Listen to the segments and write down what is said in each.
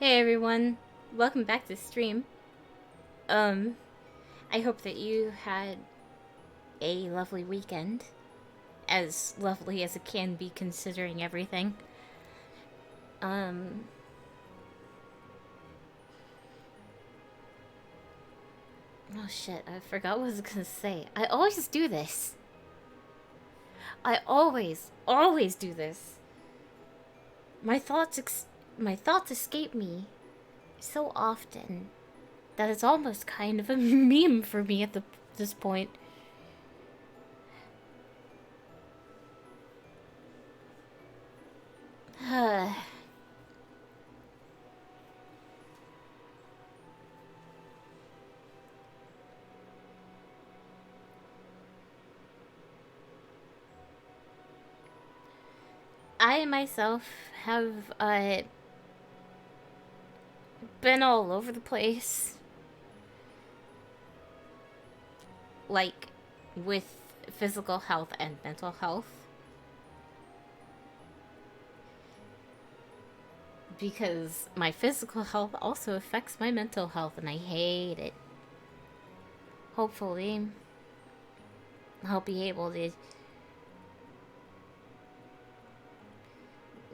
Hey everyone, welcome back to stream. Um, I hope that you had a lovely weekend. As lovely as it can be considering everything. Um, oh shit, I forgot what I was gonna say. I always do this. I always do this. My my thoughts escape me so often that it's almost kind of a meme for me at this point. I myself have been all over the place, like with physical health and mental health, because my physical health also affects my mental health and I hate it. Hopefully I'll be able to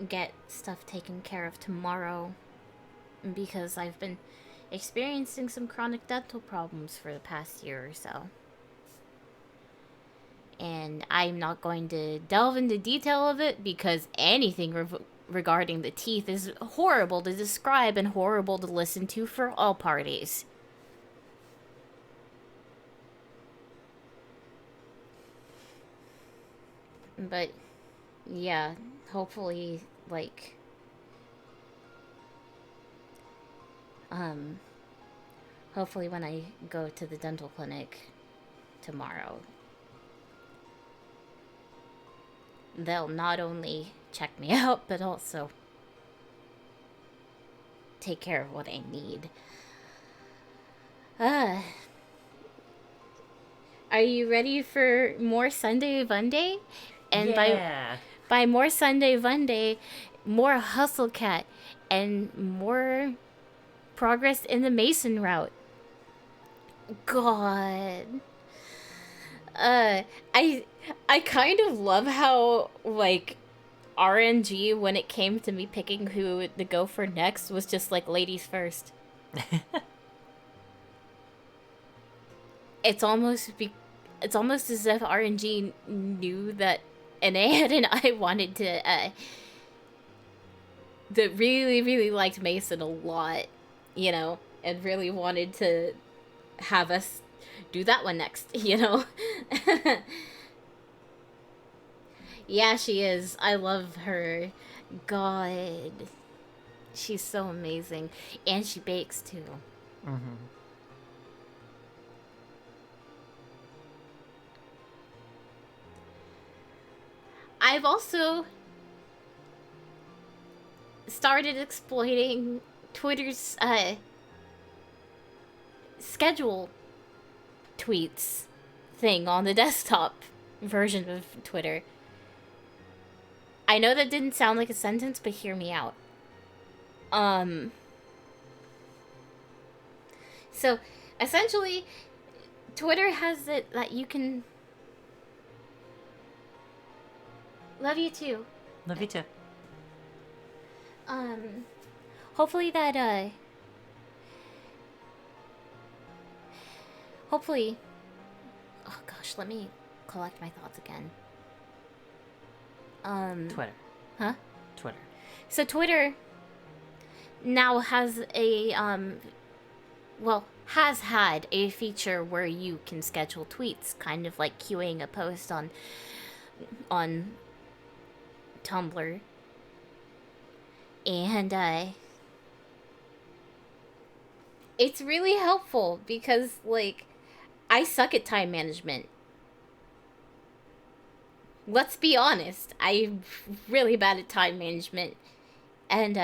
get stuff taken care of tomorrow, because I've been experiencing some chronic dental problems for the past year or so. And I'm not going to delve into detail of it because anything regarding the teeth is horrible to describe and horrible to listen to for all parties. But yeah, hopefully, like, hopefully when I go to the dental clinic tomorrow, they'll not only check me out, but also take care of what I need. Are you ready for more Sunday Funday? And Yeah. by more Sunday Funday, more Hustle Cat, and more progress in the Mason route. God. I kind of love how, like, RNG, when it came to me picking who to go for next, was just like ladies first. It's almost as if RNG knew that Ennead and I wanted to that really liked Mason a lot, you know, and really wanted to have us do that one next, you know. Yeah, she is. I love her. God, she's so amazing, and she bakes too. Mm-hmm. I've also started exploiting Twitter's schedule tweets thing on the desktop version of Twitter. I know that didn't sound like a sentence, but hear me out. So essentially, Twitter has it that you can. Love you too. Love you too. Um, hopefully that hopefully. Oh gosh, let me collect my thoughts again. Twitter. Huh? Twitter. So Twitter now has a well, has had a feature where you can schedule tweets, kind of like queuing a post on Tumblr. And it's really helpful because, like, I suck at time management. Let's be honest, I'm really bad at time management. And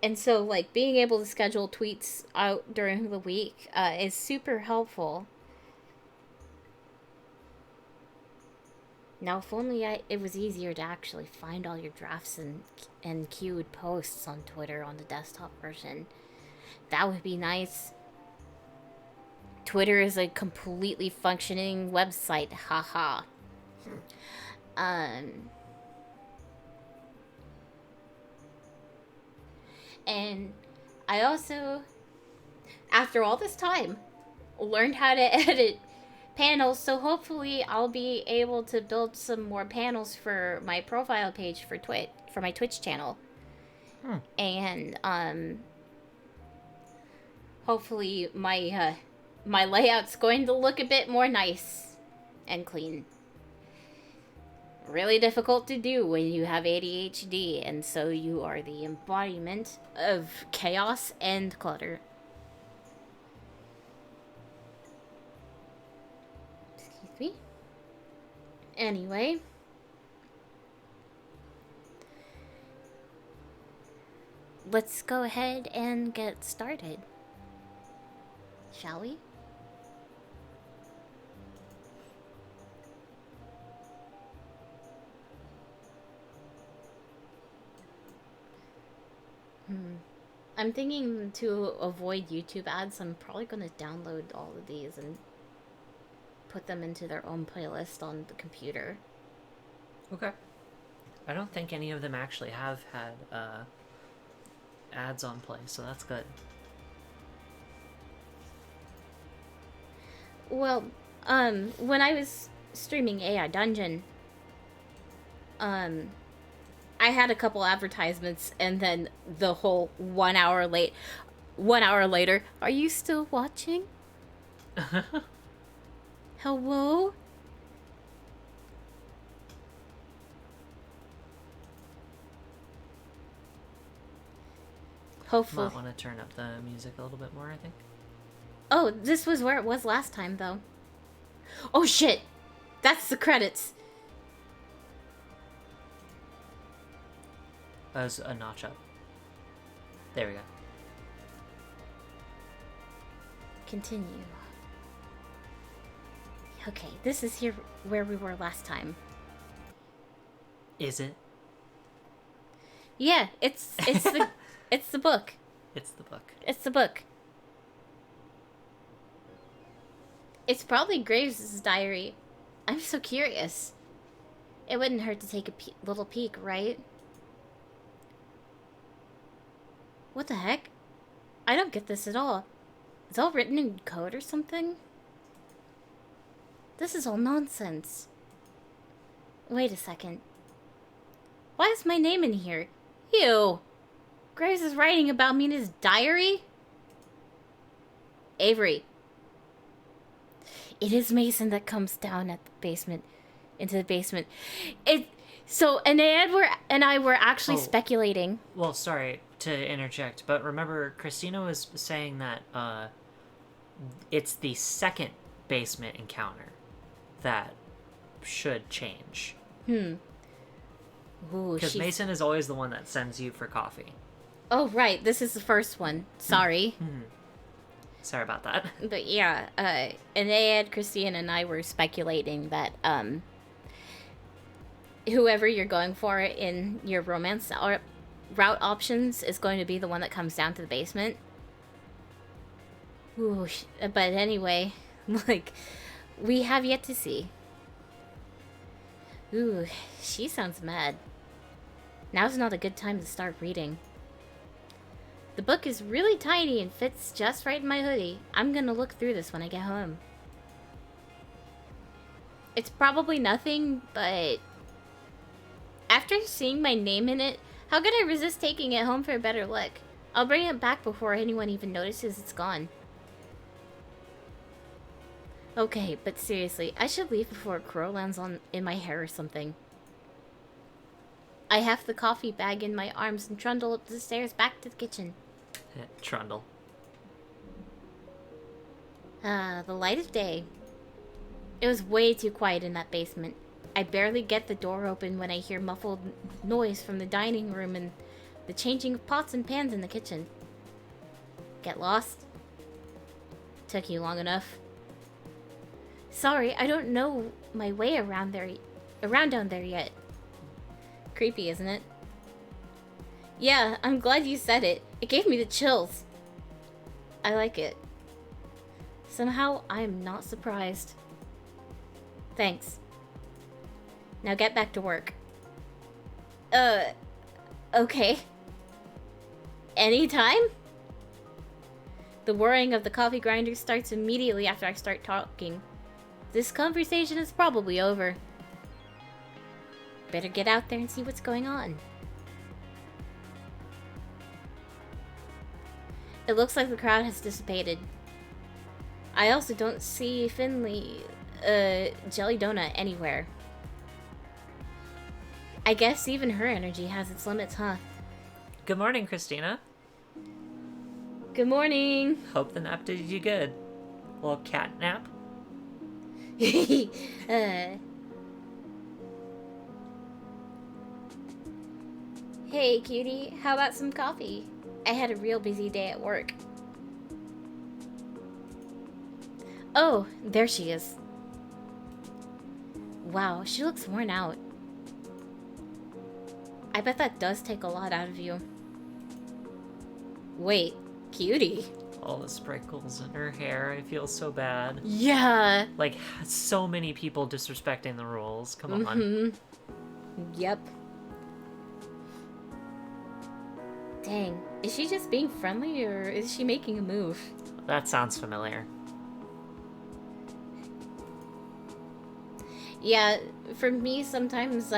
and so, like, being able to schedule tweets out during the week is super helpful. Now, if only it was easier to actually find all your drafts and queued posts on Twitter on the desktop version. That would be nice. Twitter is a completely functioning website. Haha. And I also, after all this time, learned how to edit panels, so hopefully I'll be able to build some more panels for my profile page for my Twitch channel. And hopefully my layout's going to look a bit more nice and clean. Really difficult to do when you have ADHD, and so you are the embodiment of chaos and clutter. Excuse me. Anyway. Let's go ahead and get started. Shall we? I'm thinking to avoid YouTube ads, I'm probably going to download all of these and put them into their own playlist on the computer. Okay. I don't think any of them actually have had ads on play, so that's good. Well, when I was streaming AI Dungeon, I had a couple advertisements, and then the whole 1 hour later, are you still watching? Hello? Hopefully. Might want to turn up the music a little bit more, I think. Oh, this was where it was last time, though. Oh, shit! That's the credits! As a notch up. There we go. Continue. Okay, this is here where we were last time. Is it? Yeah, it's the it's the book. It's the book. It's the book. It's probably Graves' diary. I'm so curious. It wouldn't hurt to take a little peek, right? What the heck? I don't get this at all. It's all written in code or something? This is all nonsense. Wait a second. Why is my name in here? Ew. Graves is writing about me in his diary? Avery. It is Mason that comes down at the basement, into the basement. So Ennead and I were actually speculating. Well, sorry to interject, but remember, Christina was saying that it's the second basement encounter that should change. Because Mason is always the one that sends you for coffee. Oh, right. This is the first one. Sorry. Sorry about that. But yeah, Ennead, Christina, and I were speculating that whoever you're going for in your romance or route options is going to be the one that comes down to the basement. Ooh, but anyway, like, we have yet to see. Ooh, she sounds mad. Now's not a good time to start reading. The book is really tiny and fits just right in my hoodie. I'm gonna look through this when I get home. It's probably nothing, but after seeing my name in it, how could I resist taking it home for a better look? I'll bring it back before anyone even notices it's gone. Okay, but seriously, I should leave before a crow lands in my hair or something. I have the coffee bag in my arms and trundle up the stairs back to the kitchen. Trundle. The light of day. It was way too quiet in that basement. I barely get the door open when I hear muffled noise from the dining room and the changing of pots and pans in the kitchen. Get lost? Took you long enough. Sorry, I don't know my way around around down there yet. Creepy, isn't it? Yeah, I'm glad you said it. It gave me the chills. I like it. Somehow, I'm not surprised. Thanks. Now get back to work. Okay. Anytime? The whirring of the coffee grinder starts immediately after I start talking. This conversation is probably over. Better get out there and see what's going on. It looks like the crowd has dissipated. I also don't see Finley, Jelly Donut anywhere. I guess even her energy has its limits, huh? Good morning, Christina. Good morning. Hope the nap did you good. A little cat nap? Hey, cutie. How about some coffee? I had a real busy day at work. Oh, there she is. Wow, she looks worn out. I bet that does take a lot out of you. Wait, cutie. All the sprinkles in her hair. I feel so bad. Yeah. Like, so many people disrespecting the rules. Come on. Yep. Dang. Is she just being friendly or is she making a move? That sounds familiar. Yeah, for me, sometimes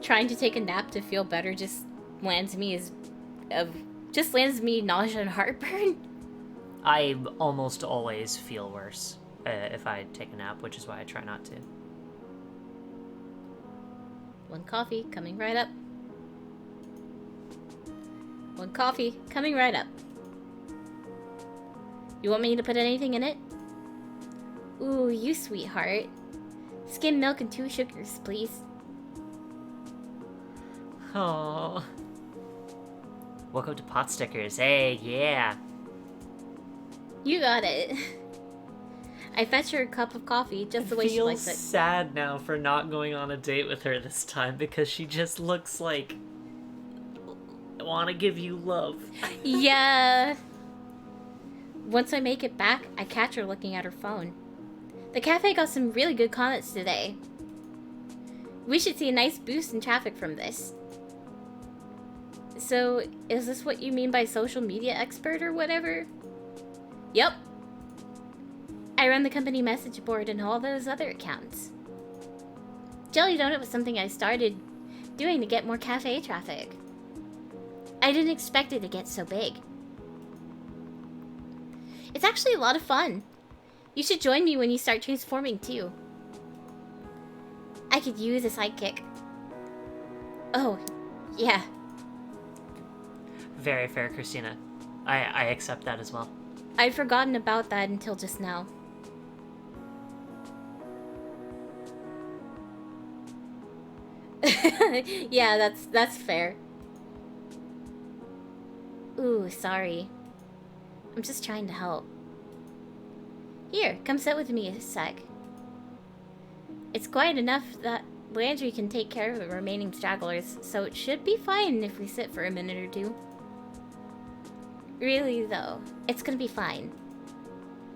trying to take a nap to feel better just lands me nausea and heartburn. I almost always feel worse if I take a nap, which is why I try not to. One coffee coming right up. One coffee coming right up. You want me to put anything in it? Ooh, you sweetheart. Skim milk and 2 sugars, please. Oh. Welcome to Pot Stickers. Hey, yeah. You got it. I fetched her a cup of coffee just the way she likes it. I feel sad now for not going on a date with her this time because she just looks like I want to give you love. Yeah. Once I make it back, I catch her looking at her phone. The cafe got some really good comments today. We should see a nice boost in traffic from this. So, is this what you mean by social media expert or whatever? Yep. I run the company message board and all those other accounts. Jelly Donut was something I started doing to get more cafe traffic. I didn't expect it to get so big. It's actually a lot of fun. You should join me when you start transforming too. I could use a sidekick. Oh, yeah. Very fair, Christina. I accept that as well. I'd forgotten about that until just now. Yeah, that's fair. Ooh, sorry. I'm just trying to help. Here, come sit with me a sec. It's quiet enough that Landry can take care of the remaining stragglers, so it should be fine if we sit for a minute or two. Really, though, it's gonna be fine.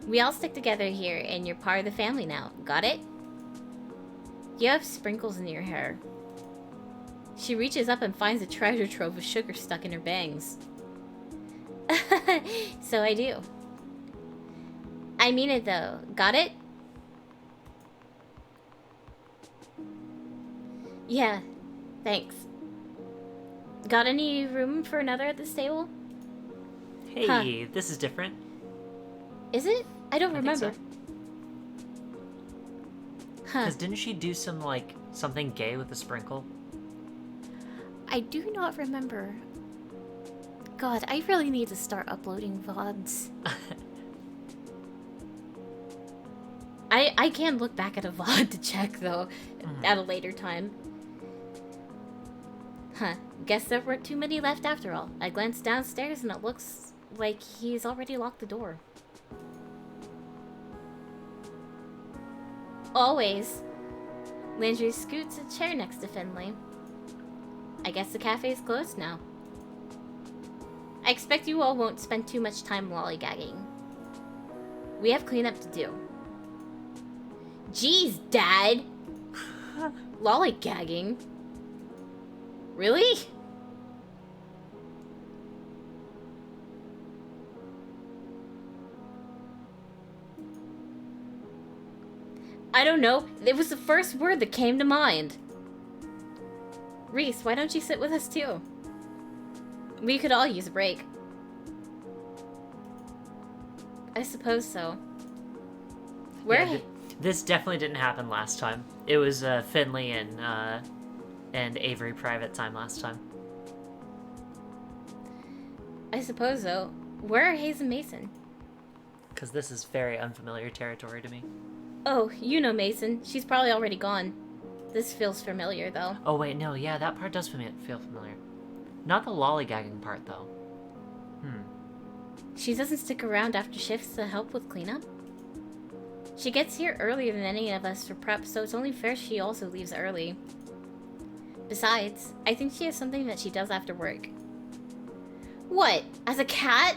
We all stick together here, and you're part of the family now. Got it? You have sprinkles in your hair. She reaches up and finds a treasure trove of sugar stuck in her bangs. So I do. I mean it, though. Got it? Yeah, thanks. Got any room for another at this table? Hey, This is different. Is it? I don't remember. Because didn't she do something gay with a sprinkle? I do not remember. God, I really need to start uploading VODs. I can look back at a VOD to check, though, at a later time. Huh. Guess there weren't too many left after all. I glanced downstairs and it looks like he's already locked the door. Always. Landry scoots a chair next to Finley. I guess the cafe's closed now. I expect you all won't spend too much time lollygagging. We have cleanup to do. Jeez, Dad! Lollygagging? Really? I don't know. It was the first word that came to mind. Reese, why don't you sit with us too? We could all use a break. I suppose so. Where? Yeah, this definitely didn't happen last time. It was Finley and Avery private time last time. I suppose so. Where are Hayes and Mason? Because this is very unfamiliar territory to me. Oh, you know Mason. She's probably already gone. This feels familiar, though. Oh, wait, no, yeah, that part does feel familiar. Not the lollygagging part, though. She doesn't stick around after shifts to help with cleanup? She gets here earlier than any of us for prep, so it's only fair she also leaves early. Besides, I think she has something that she does after work. What? As a cat?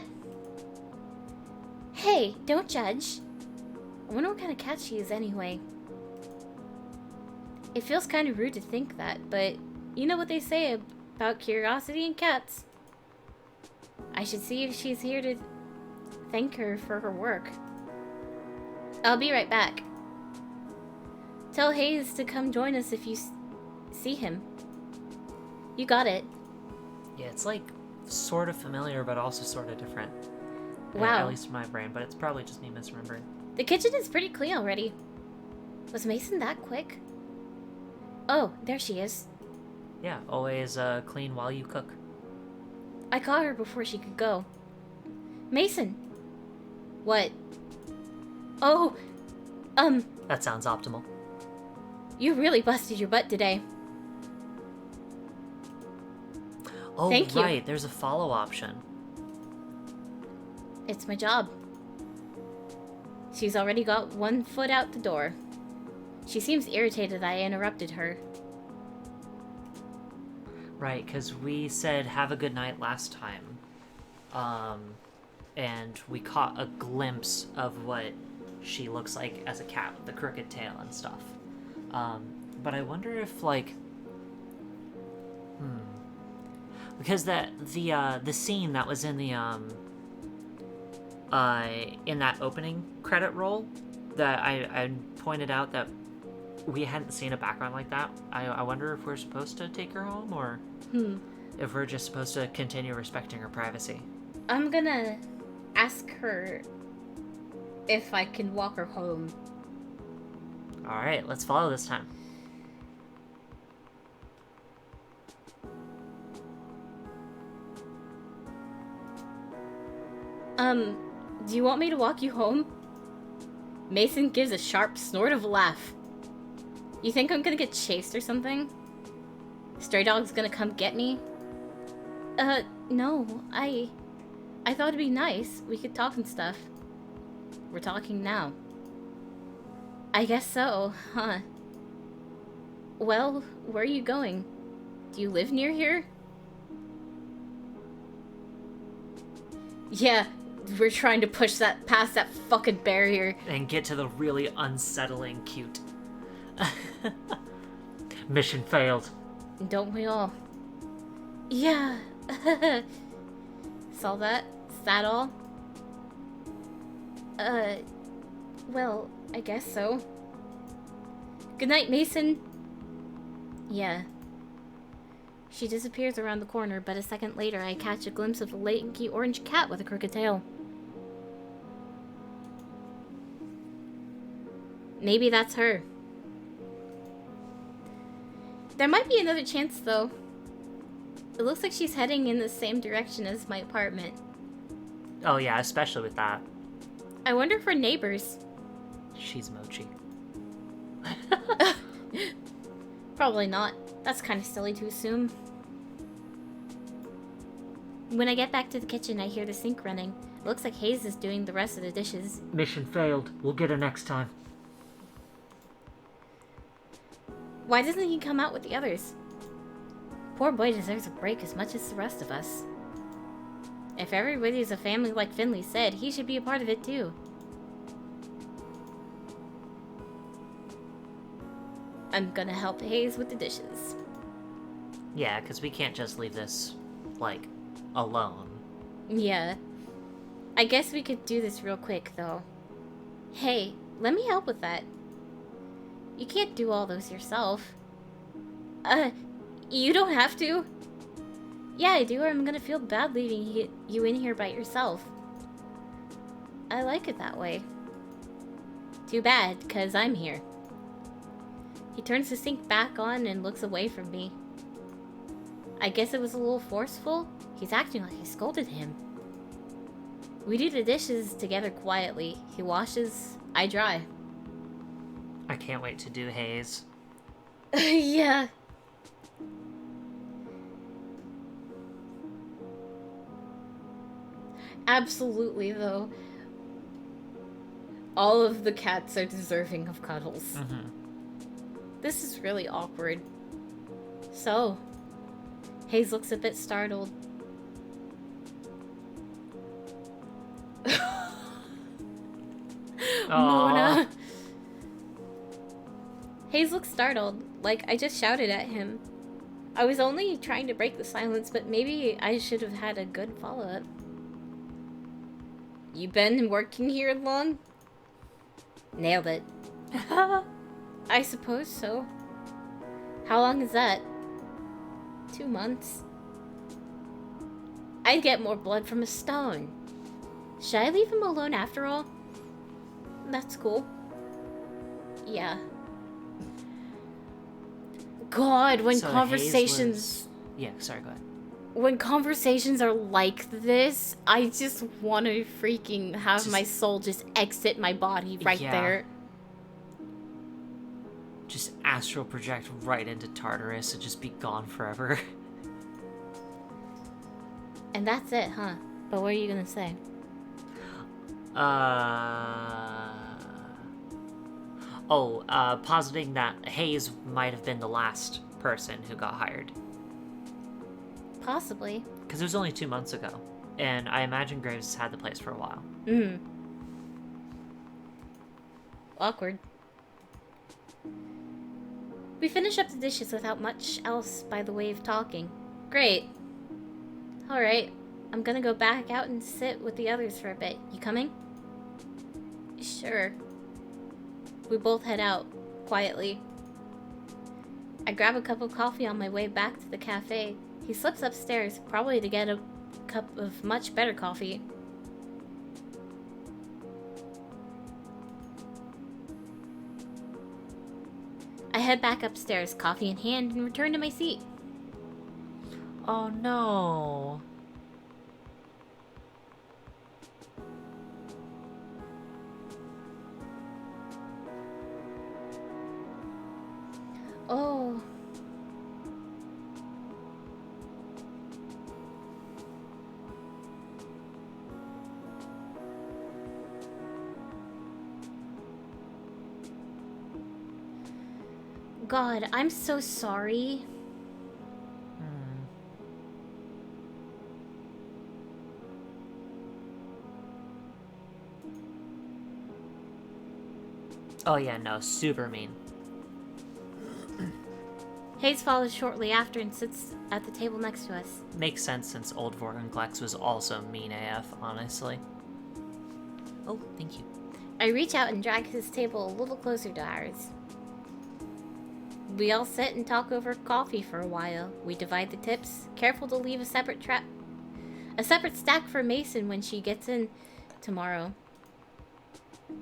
Hey, don't judge. I wonder what kind of cat she is anyway. It feels kind of rude to think that, but you know what they say about curiosity in cats. I should see if she's here to thank her for her work. I'll be right back. Tell Hayes to come join us if you see him. You got it. Yeah, it's like sort of familiar, but also sort of different. Wow. At least in my brain, but it's probably just me misremembering. The kitchen is pretty clean already. Was Mason that quick? Oh, there she is. Yeah, always clean while you cook. I caught her before she could go. Mason! What? Oh, That sounds optimal. you really busted your butt today. Oh, Thank you. right, there's a follow option. It's my job. She's already got one foot out the door. She seems irritated I interrupted her. Right, because we said have a good night last time. And we caught a glimpse of what she looks like as a cat with the crooked tail and stuff. But I wonder if, like... Because the scene that was in that opening credit roll that I pointed out that we hadn't seen a background like that. I wonder if we're supposed to take her home or if we're just supposed to continue respecting her privacy. I'm gonna ask her if I can walk her home. Alright, let's follow this time. Do you want me to walk you home? Mason gives a sharp snort of a laugh. You think I'm gonna get chased or something? Stray dog's gonna come get me? No, I thought it'd be nice. We could talk and stuff. We're talking now. I guess so, huh? Well, where are you going? Do you live near here? Yeah, we're trying to push that past that fucking barrier. And get to the really unsettling cute. Mission failed. Don't we all? Yeah. Saw that? Is that all? Well, I guess so. Good night, Mason. Yeah. She disappears around the corner, but a second later I catch a glimpse of a lanky orange cat with a crooked tail. Maybe that's her. There might be another chance, though. It looks like she's heading in the same direction as my apartment. Oh yeah, especially with that. I wonder if we're neighbors. She's Mochi. Probably not. That's kind of silly to assume. When I get back to the kitchen, I hear the sink running. It looks like Hayes is doing the rest of the dishes. Mission failed. We'll get her next time. Why doesn't he come out with the others? Poor boy deserves a break as much as the rest of us. If everybody's a family like Finley said, he should be a part of it too. I'm gonna help Hayes with the dishes. Yeah, because we can't just leave this, like, alone. Yeah. I guess we could do this real quick, though. Hey, let me help with that. You can't do all those yourself. You don't have to. Yeah, I do, or I'm gonna feel bad leaving you in here by yourself. I like it that way. Too bad, because I'm here. He turns the sink back on and looks away from me. I guess it was a little forceful. He's acting like I scolded him. We do the dishes together quietly. He washes, I dry. I can't wait to do Hayes. Yeah. Absolutely, though. All of the cats are deserving of cuddles. Mm-hmm. This is really awkward. So, Hayes looks a bit startled. Mona. Hayes looks startled, like I just shouted at him. I was only trying to break the silence, but maybe I should have had a good follow-up. You been working here long? Nailed it. I suppose so. How long is that? 2 months. I'd get more blood from a stone. Should I leave him alone after all? That's cool. Yeah. God, when So conversations... Yeah, sorry, go ahead. When conversations are like this, I just want to freaking have my soul just exit my body right there. Just astral project right into Tartarus and just be gone forever. And that's it, huh? But what are you gonna say? Positing that Hayes might have been the last person who got hired. Possibly. Because it was only 2 months ago. And I imagine Graves had the place for a while. Awkward. We finish up the dishes without much else by the way of talking. Great. Alright. I'm gonna go back out and sit with the others for a bit. You coming? Sure. We both head out, quietly. I grab a cup of coffee on my way back to the cafe. He slips upstairs, probably to get a cup of much better coffee. I head back upstairs, coffee in hand, and return to my seat. Oh no. Oh. God, I'm so sorry. Oh yeah, no, super mean. Hayes follows shortly after and sits at the table next to us. Makes sense since Old Vorgenklex was also mean AF, honestly. Oh, thank you. I reach out and drag his table a little closer to ours. We all sit and talk over coffee for a while. We divide the tips, careful to leave a separate stack for Mason when she gets in tomorrow.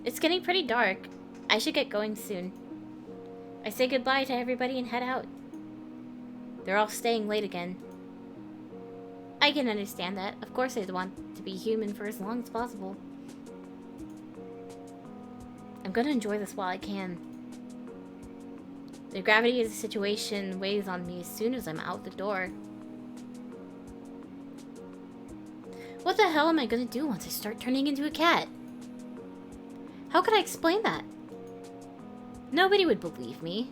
It's getting pretty dark. I should get going soon. I say goodbye to everybody and head out. They're all staying late again. I can understand that. Of course I'd want to be human for as long as possible. I'm gonna enjoy this while I can. The gravity of the situation weighs on me as soon as I'm out the door. What the hell am I gonna do once I start turning into a cat? How could I explain that? Nobody would believe me.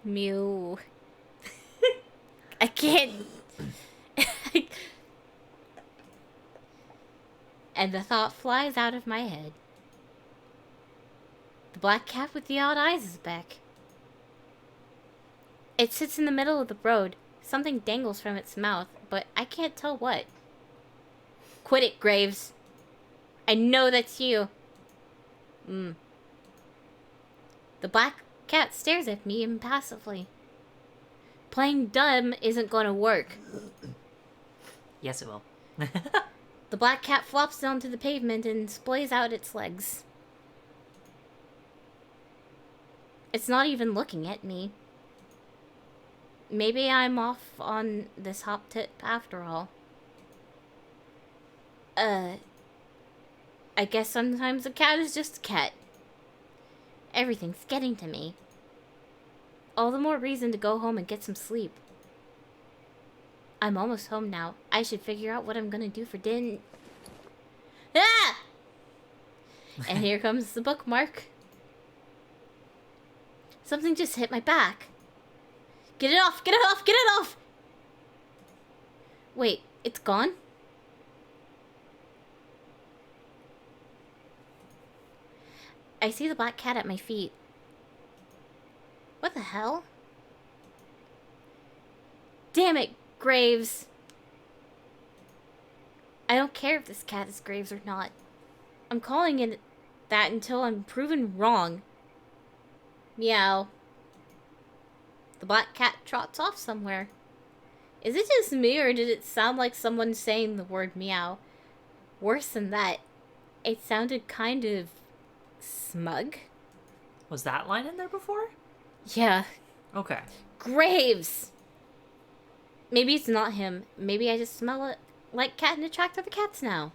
Mew. I can't. And the thought flies out of my head. The black cat with the odd eyes is back. It sits in the middle of the road. Something dangles from its mouth, but I can't tell what. Quit it, Graves. I know that's you. The black cat stares at me impassively. Playing dumb isn't gonna work. Yes, it will. The black cat flops onto the pavement and splays out its legs. It's not even looking at me. Maybe I'm off on this hop tip after all. I guess sometimes a cat is just a cat. Everything's getting to me. All the more reason to go home and get some sleep. I'm almost home now. I should figure out what I'm gonna do for dinner. Ah! And here comes the bookmark. Something just hit my back. Get it off! Get it off! Get it off! Wait, it's gone? I see the black cat at my feet. What the hell? Damn it, Graves. I don't care if this cat is Graves or not. I'm calling it that until I'm proven wrong. Meow. The black cat trots off somewhere. Is it just me, or did it sound like someone saying the word meow? Worse than that, it sounded kind of smug. Was that line in there before? Yeah. Okay. Graves! Maybe it's not him. Maybe I just smell it like cat and attract other cats now.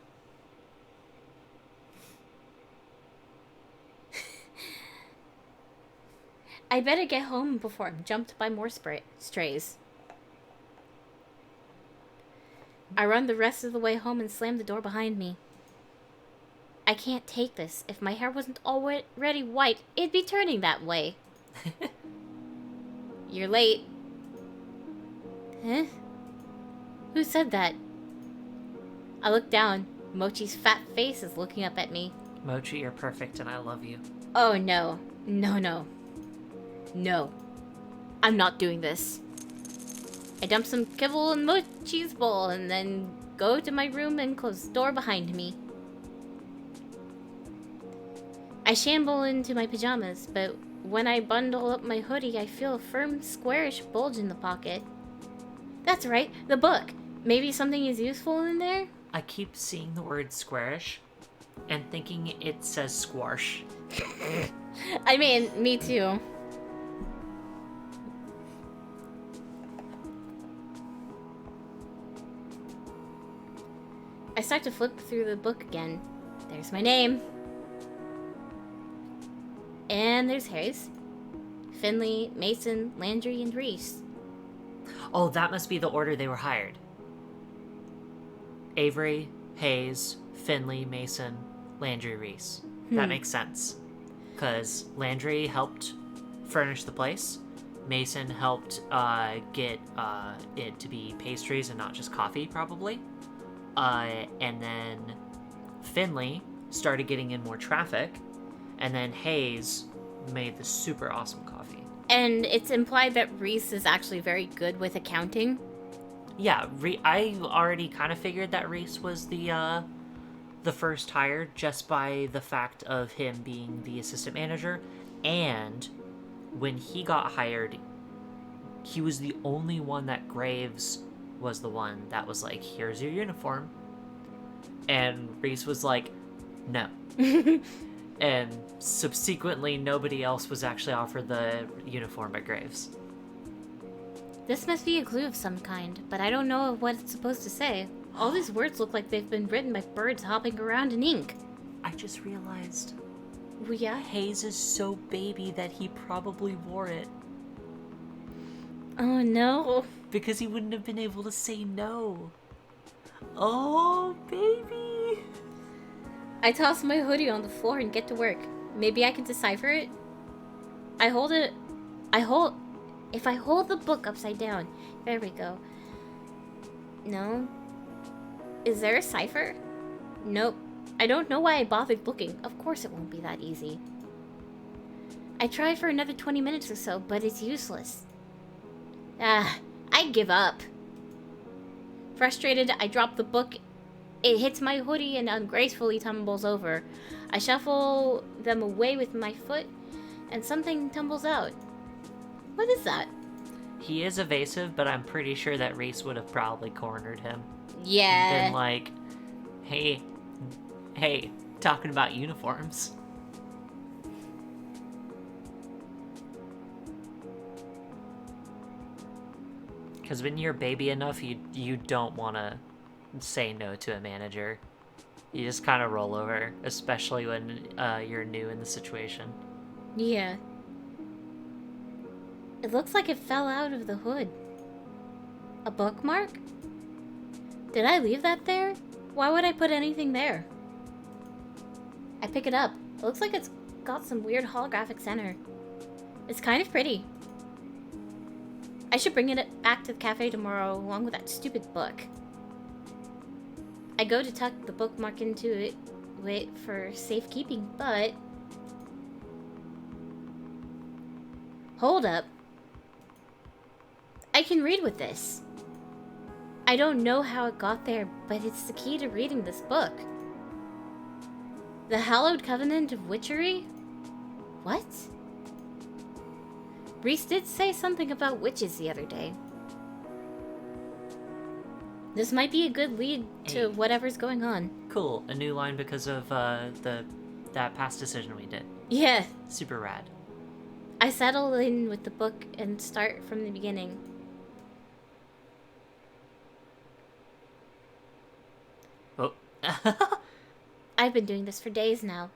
I better get home before I'm jumped by more strays. I run the rest of the way home and slam the door behind me. I can't take this. If my hair wasn't already white, it'd be turning that way. You're late. Huh? Who said that? I look down. Mochi's fat face is looking up at me. Mochi, you're perfect and I love you. Oh no. No. No. I'm not doing this. I dump some kibble in Mochi's bowl and then go to my room and close the door behind me. I shamble into my pajamas, but when I bundle up my hoodie, I feel a firm, squarish bulge in the pocket. That's right, the book. Maybe something is useful in there? I keep seeing the word squarish and thinking it says squash. I mean, me too. I start to flip through the book again. There's my name. And there's Hayes, Finley, Mason, Landry, and Reese. Oh, that must be the order they were hired. Avery, Hayes, Finley, Mason, Landry, Reese. That makes sense. Because Landry helped furnish the place. Mason helped get it to be pastries and not just coffee, probably. And then Finley started getting in more traffic. And then Hayes made the super awesome coffee. And it's implied that Reese is actually very good with accounting. Yeah, I already kind of figured that Reese was the first hire just by the fact of him being the assistant manager. And when he got hired, he was the only one that Graves was the one that was like, here's your uniform. And Reese was like, no. And subsequently, nobody else was actually offered the uniform by Graves. This must be a clue of some kind, but I don't know what it's supposed to say. All these words look like they've been written by birds hopping around in ink. I just realized. Well, yeah? Hayes is so baby that he probably wore it. Oh, no. Because he wouldn't have been able to say no. Oh, baby. I toss my hoodie on the floor and get to work. Maybe I can decipher it? I hold If I hold the book upside down. There we go. No. Is there a cipher? Nope. I don't know why I bothered looking. Of course it won't be that easy. I tried for another 20 minutes or so, but it's useless. I give up. Frustrated, I drop the book. It hits my hoodie and ungracefully tumbles over. I shuffle them away with my foot, and something tumbles out. What is that? He is evasive, but I'm pretty sure that Reese would have probably cornered him. Yeah. Been like, hey, talking about uniforms. Because when you're baby enough, you don't want to say no to a manager. You just kind of roll over, especially when you're new in the situation. Yeah. It looks like it fell out of the hood. A bookmark? Did I leave that there? Why would I put anything there? I pick it up. It looks like it's got some weird holographic center. It's kind of pretty. I should bring it back to the cafe tomorrow along with that stupid book. I go to tuck the bookmark into it, wait for safekeeping, but... Hold up. I can read with this. I don't know how it got there, but it's the key to reading this book. The Hallowed Covenant of Witchery? What? Reese did say something about witches the other day. This might be a good lead to whatever's going on. Cool. A new line because of that past decision we did. Yeah. Super rad. I settle in with the book and start from the beginning. Oh. I've been doing this for days now.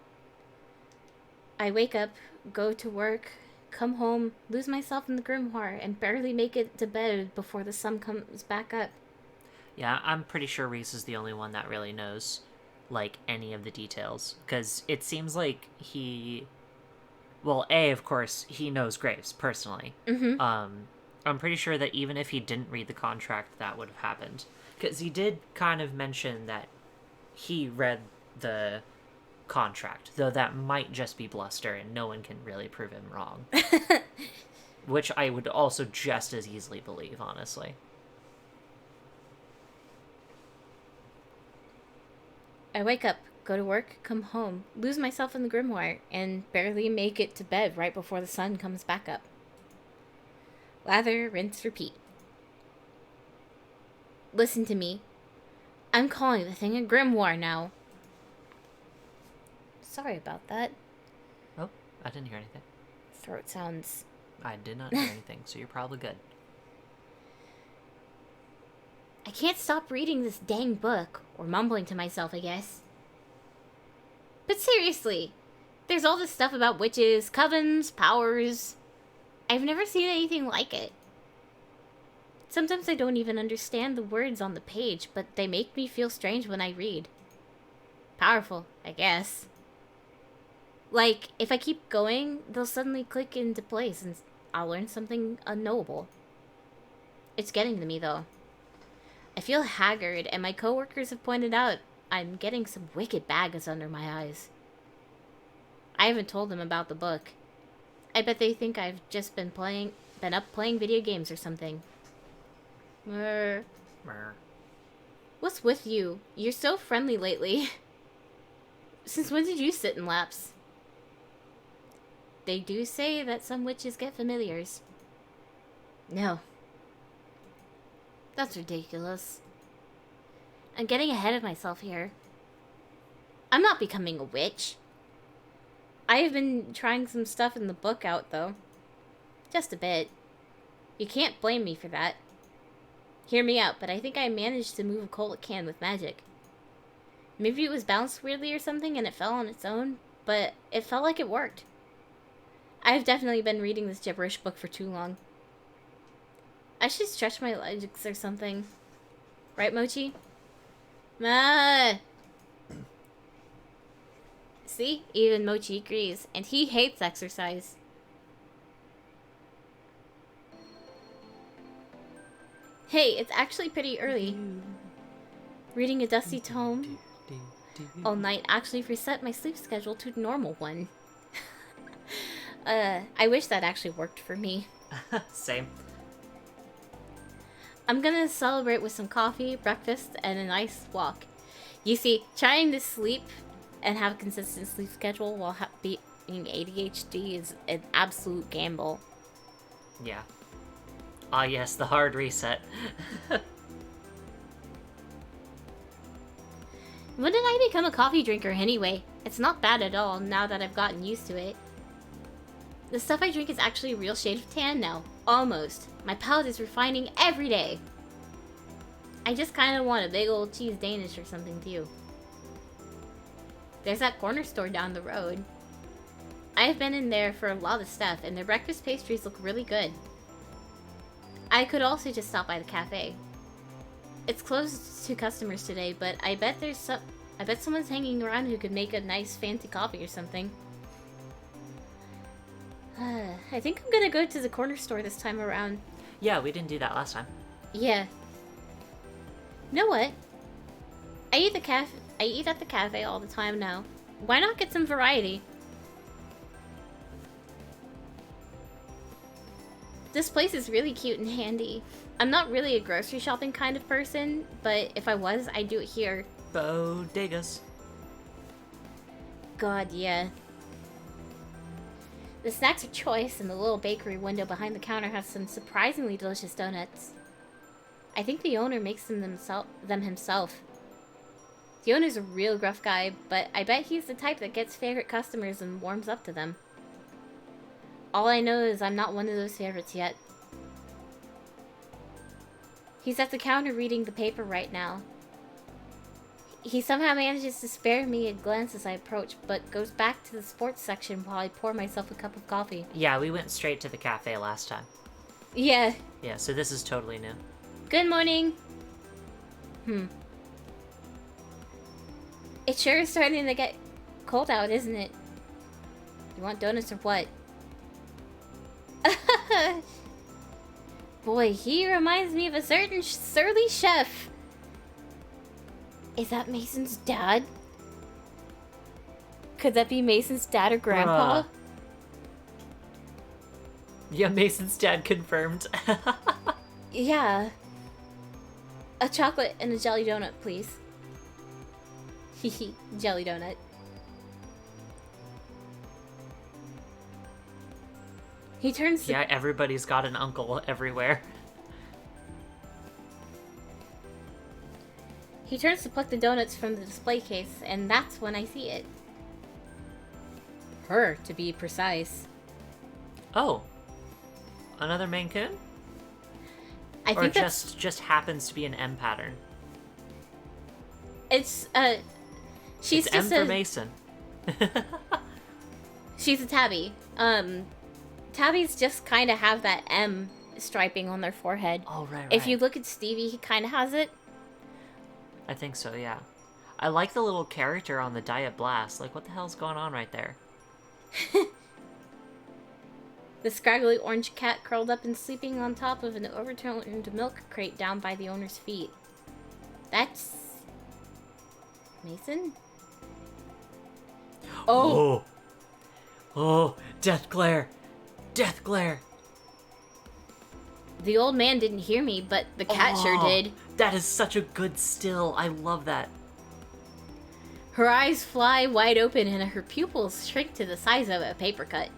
I wake up, go to work, come home, lose myself in the grimoire, and barely make it to bed before the sun comes back up. Yeah, I'm pretty sure Reese is the only one that really knows, like, any of the details. Because it seems like he... Well, of course, he knows Graves, personally. Mm-hmm. I'm pretty sure that even if he didn't read the contract, that would have happened. Because he did kind of mention that he read the contract, though that might just be bluster, and no one can really prove him wrong. Which I would also just as easily believe, honestly. I wake up, go to work, come home, lose myself in the grimoire, and barely make it to bed right before the sun comes back up. Lather, rinse, repeat. Listen to me. I'm calling the thing a grimoire now. Sorry about that. Oh, I didn't hear anything. Throat sounds... I did not hear anything, so you're probably good. I can't stop reading this dang book, or mumbling to myself, I guess. But seriously, there's all this stuff about witches, covens, powers. I've never seen anything like it. Sometimes I don't even understand the words on the page, but they make me feel strange when I read. Powerful, I guess. Like, if I keep going, they'll suddenly click into place and I'll learn something unknowable. It's getting to me, though. I feel haggard, and my coworkers have pointed out I'm getting some wicked bags under my eyes. I haven't told them about the book. I bet they think I've just been up playing video games or something. Mer. What's with you? You're so friendly lately. Since when did you sit in laps? They do say that some witches get familiars. No. That's ridiculous. I'm getting ahead of myself here. I'm not becoming a witch. I have been trying some stuff in the book out, though. Just a bit. You can't blame me for that. Hear me out, but I think I managed to move a cola can with magic. Maybe it was bounced weirdly or something and it fell on its own, but it felt like it worked. I've definitely been reading this gibberish book for too long. I should stretch my legs or something. Right, Mochi? Ah! See? Even Mochi agrees, and he hates exercise. Hey, it's actually pretty early. Reading a dusty tome all night actually reset my sleep schedule to a normal one. I wish that actually worked for me. Same. I'm gonna celebrate with some coffee, breakfast, and a nice walk. You see, trying to sleep and have a consistent sleep schedule while being ADHD is an absolute gamble. Yeah. Ah, yes, the hard reset. When did I become a coffee drinker anyway? It's not bad at all now that I've gotten used to it. The stuff I drink is actually a real shade of tan now. Almost. My palate is refining every day. I just kind of want a big old cheese Danish or something too. There's that corner store down the road. I've been in there for a lot of stuff, and their breakfast pastries look really good. I could also just stop by the cafe. It's closed to customers today, but I bet someone's hanging around who could make a nice fancy coffee or something. I think I'm gonna go to the corner store this time around. Yeah, we didn't do that last time. Yeah. You know what? I eat at the cafe all the time now. Why not get some variety? This place is really cute and handy. I'm not really a grocery shopping kind of person, but if I was, I'd do it here. Bodegas. God, yeah. The snacks are choice, and the little bakery window behind the counter has some surprisingly delicious donuts. I think the owner makes them himself. The owner's a real gruff guy, but I bet he's the type that gets favorite customers and warms up to them. All I know is I'm not one of those favorites yet. He's at the counter reading the paper right now. He somehow manages to spare me a glance as I approach, but goes back to the sports section while I pour myself a cup of coffee. Yeah, we went straight to the cafe last time. Yeah. Yeah, so this is totally new. Good morning. It sure is starting to get cold out, isn't it? You want donuts or what? Boy, he reminds me of a certain surly chef. Is that Mason's dad? Could that be Mason's dad or grandpa? Yeah, Mason's dad confirmed. Yeah. A chocolate and a jelly donut, please. Hehe, jelly donut. He turns to... Yeah, everybody's got an uncle everywhere. He turns to pluck the donuts from the display case, and that's when I see it. Her, to be precise. Oh. Another Maine Coon? I or think that's... just happens to be an M pattern? It's, she's it's just M for Mason. She's a tabby. Tabbies just kind of have that M striping on their forehead. Oh, right. If you look at Stevie, he kind of has it. I think so, yeah. I like the little character on the Diet Blast. Like, what the hell's going on right there? The scraggly orange cat curled up and sleeping on top of an overturned milk crate down by the owner's feet. That's... Mason? Oh! Oh, death glare! Death glare! The old man didn't hear me, but the cat sure did. That is such a good still. I love that. Her eyes fly wide open and her pupils shrink to the size of a paper cut.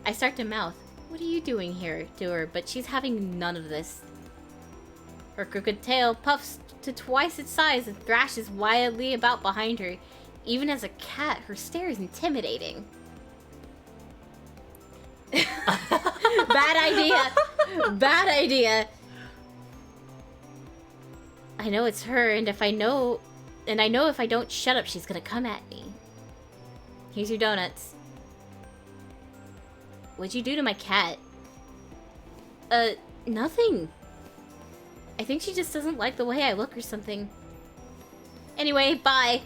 I start to mouth, "What are you doing here?" to her, but she's having none of this. Her crooked tail puffs to twice its size and thrashes wildly about behind her. Even as a cat, her stare is intimidating. Bad idea! Bad idea! I know it's her, and I know if I don't shut up, she's gonna come at me. Here's your donuts. What'd you do to my cat? Nothing. I think she just doesn't like the way I look or something. Anyway, bye.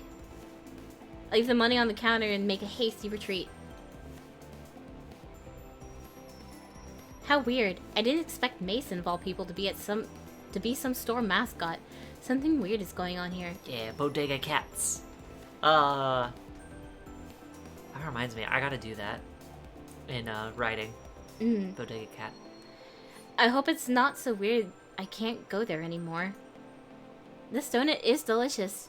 I leave the money on the counter and make a hasty retreat. How weird. I didn't expect Mason of all people to be some store mascot. Something weird is going on here. Yeah, bodega cats. That reminds me, I gotta do that in writing. Bodega cat. I hope it's not so weird I can't go there anymore. This donut is delicious.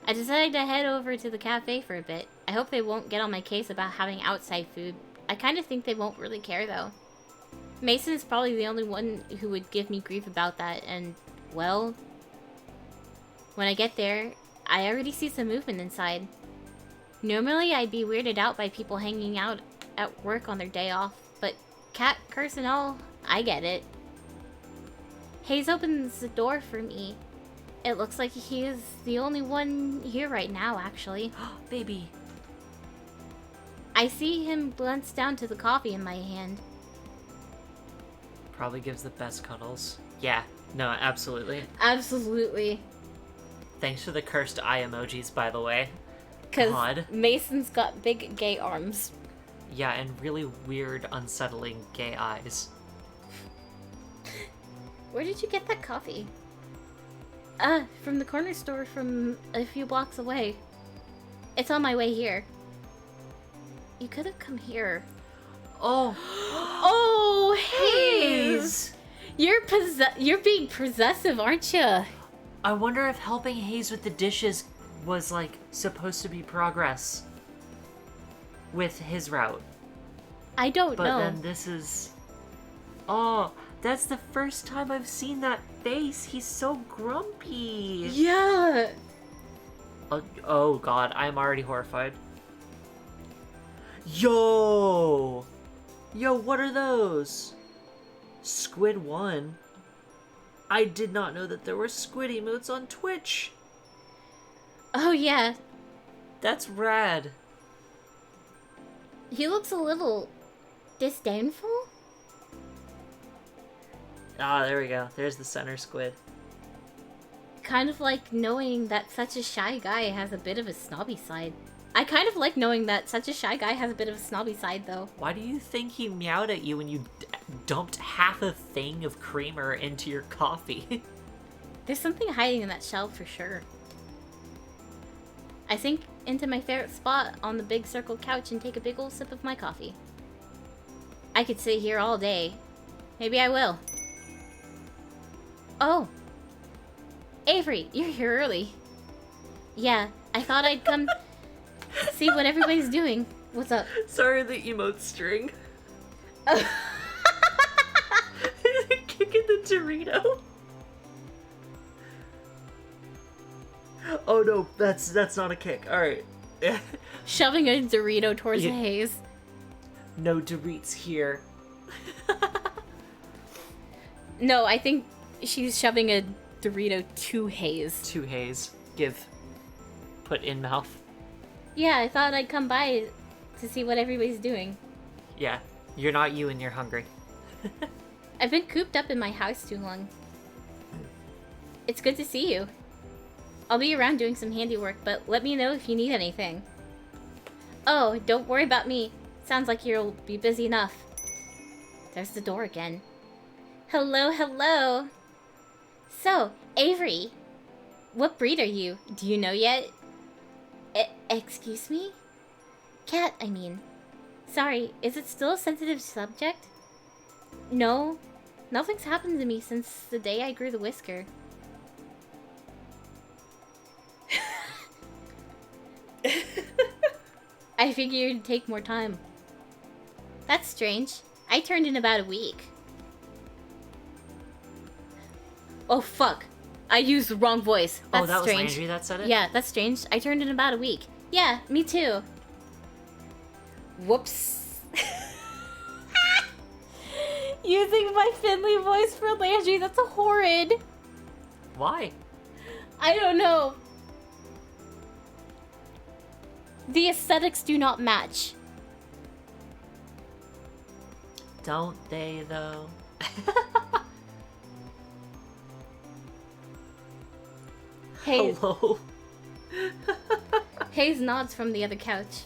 I decided to head over to the cafe for a bit. I hope they won't get on my case about having outside food. I kind of think they won't really care though. Mason is probably the only one who would give me grief about that, and, well, when I get there, I already see some movement inside. Normally, I'd be weirded out by people hanging out at work on their day off, but cat curse and all, I get it. Hayes opens the door for me. It looks like he is the only one here right now, actually. Baby. I see him glance down to the coffee in my hand. Probably gives the best cuddles. Yeah, no, absolutely. Absolutely. Thanks for the cursed eye emojis, by the way. Because Mason's got big gay arms. Yeah, and really weird, unsettling gay eyes. Where did you get that coffee? From the corner store from a few blocks away. It's on my way here. You could have come here. Oh. Oh, Hayes! You're being possessive, aren't you? I wonder if helping Hayes with the dishes was, like, supposed to be progress with his route. I don't know. But then this is... Oh, that's the first time I've seen that face. He's so grumpy. Yeah. Oh god, I'm already horrified. Yo! Yo, what are those? Squid 1. I did not know that there were squid emotes on Twitch. Oh, yeah. That's rad. He looks a little disdainful. Ah, there we go. There's the center squid. Kind of like knowing that such a shy guy has a bit of a snobby side. I kind of like knowing that such a shy guy has a bit of a snobby side, though. Why do you think he meowed at you when you dumped half a thing of creamer into your coffee? There's something hiding in that shell for sure. I sink into my favorite spot on the big circle couch and take a big ol' sip of my coffee. I could sit here all day. Maybe I will. Oh. Avery, you're here early. Yeah, I thought I'd come see what everybody's doing. What's up? Sorry, the emote string. Kicking the Dorito. Oh no, that's not a kick. Alright. Shoving a Dorito towards the Haze. No Doritos here. No, I think she's shoving a Dorito to Haze. To Haze. Put in mouth. Yeah, I thought I'd come by to see what everybody's doing. Yeah, you're not you and you're hungry. I've been cooped up in my house too long. It's good to see you. I'll be around doing some handiwork, but let me know if you need anything. Oh, don't worry about me. Sounds like you'll be busy enough. There's the door again. Hello, hello. So, Avery, what breed are you? Do you know yet? Excuse me? Cat, I mean. Sorry, is it still a sensitive subject? No, nothing's happened to me since the day I grew the whisker. I figured it'd take more time. That's strange. I turned in about a week. Oh fuck. I used the wrong voice. That's that strange. Was Landry that said it? Yeah, that's strange. I turned in about a week. Yeah, me too. Whoops. Using my Finley voice for Landry, that's horrid. Why? I don't know. The aesthetics do not match. Don't they, though? Hayes. Hello? Hayes nods from the other couch.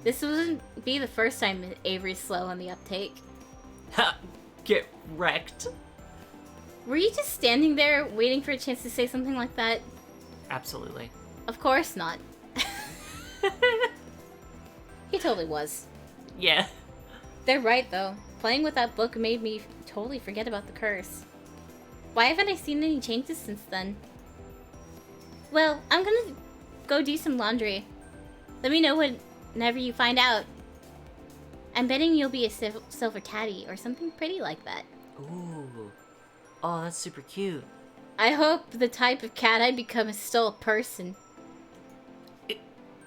This wouldn't be the first time Avery's slow on the uptake. Ha! Get wrecked. Were you just standing there waiting for a chance to say something like that? Absolutely. Of course not. He totally was. Yeah. They're right, though. Playing with that book made me totally forget about the curse. Why haven't I seen any changes since then? Well, I'm gonna go do some laundry. Let me know whenever you find out. I'm betting you'll be a silver caddy or something pretty like that. Ooh. Oh, that's super cute. I hope the type of cat I become is still a person.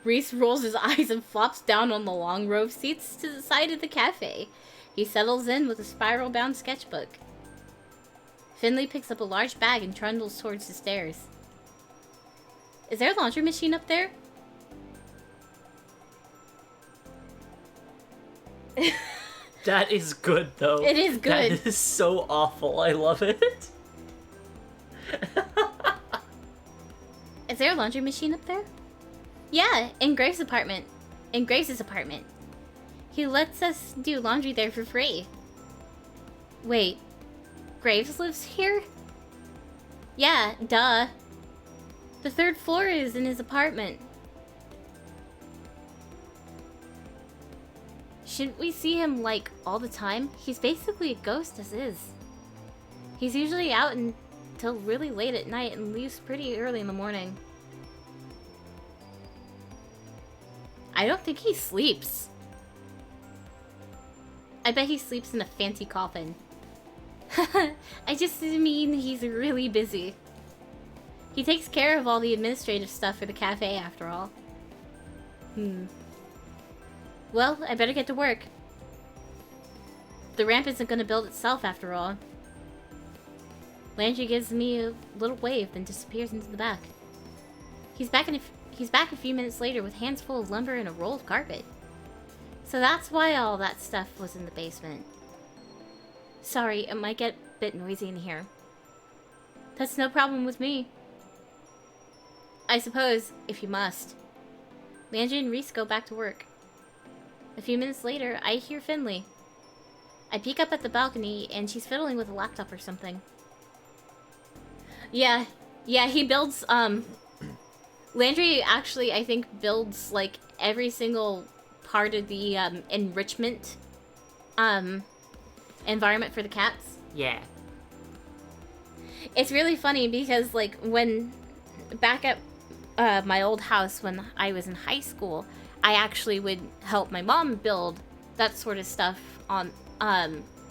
Reese rolls his eyes and flops down on the long row of seats to the side of the cafe. He settles in with a spiral-bound sketchbook. Finley picks up a large bag and trundles towards the stairs. Is there a laundry machine up there? That is good, though. It is good. That is so awful. I love it. Is there a laundry machine up there? Yeah, in Graves' apartment. In Graves' apartment. He lets us do laundry there for free. Wait, Graves lives here? Yeah, duh. The 3rd floor is in his apartment. Shouldn't we see him, like, all the time? He's basically a ghost as is. He's usually out until really late at night and leaves pretty early in the morning. I don't think he sleeps. I bet he sleeps in a fancy coffin. I just mean he's really busy. He takes care of all the administrative stuff for the cafe, after all. Well, I better get to work. The ramp isn't gonna build itself, after all. Landry gives me a little wave, then disappears into the back. He's back a few minutes later with hands full of lumber and a roll of carpet. So that's why all that stuff was in the basement. Sorry, it might get a bit noisy in here. That's no problem with me. I suppose, if you must. Landry and Reese go back to work. A few minutes later, I hear Finley. I peek up at the balcony, and she's fiddling with a laptop or something. Yeah, he builds, Landry actually, I think, builds, like, every single part of the, enrichment, environment for the cats. Yeah. It's really funny because, like, back at, my old house when I was in high school, I actually would help my mom build that sort of stuff on,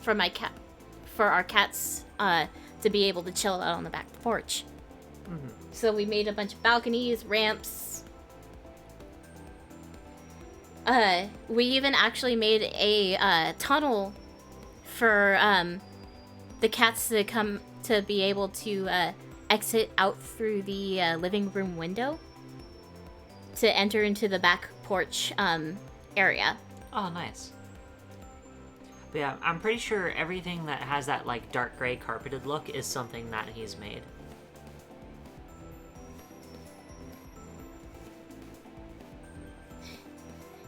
for our cats, to be able to chill out on the back porch. Mm-hmm. So we made a bunch of balconies, ramps. We even actually made a tunnel for the cats to come to be able to exit out through the living room window to enter into the back porch area. Oh, nice. But yeah, I'm pretty sure everything that has that, like, dark gray carpeted look is something that he's made.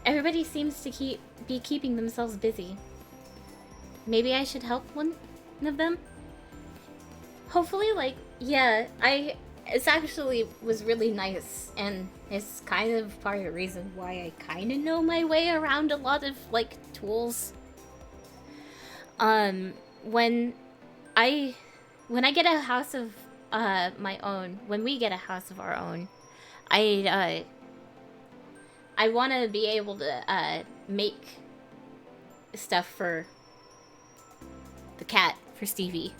Everybody seems to be keeping themselves busy. Maybe I should help one of them? Hopefully, like, yeah, it's actually was really nice, and it's kind of part of the reason why I kind of know my way around a lot of, like, tools. When I get a house of, my own, when we get a house of our own, I want to be able to, make stuff for the cat, for Stevie.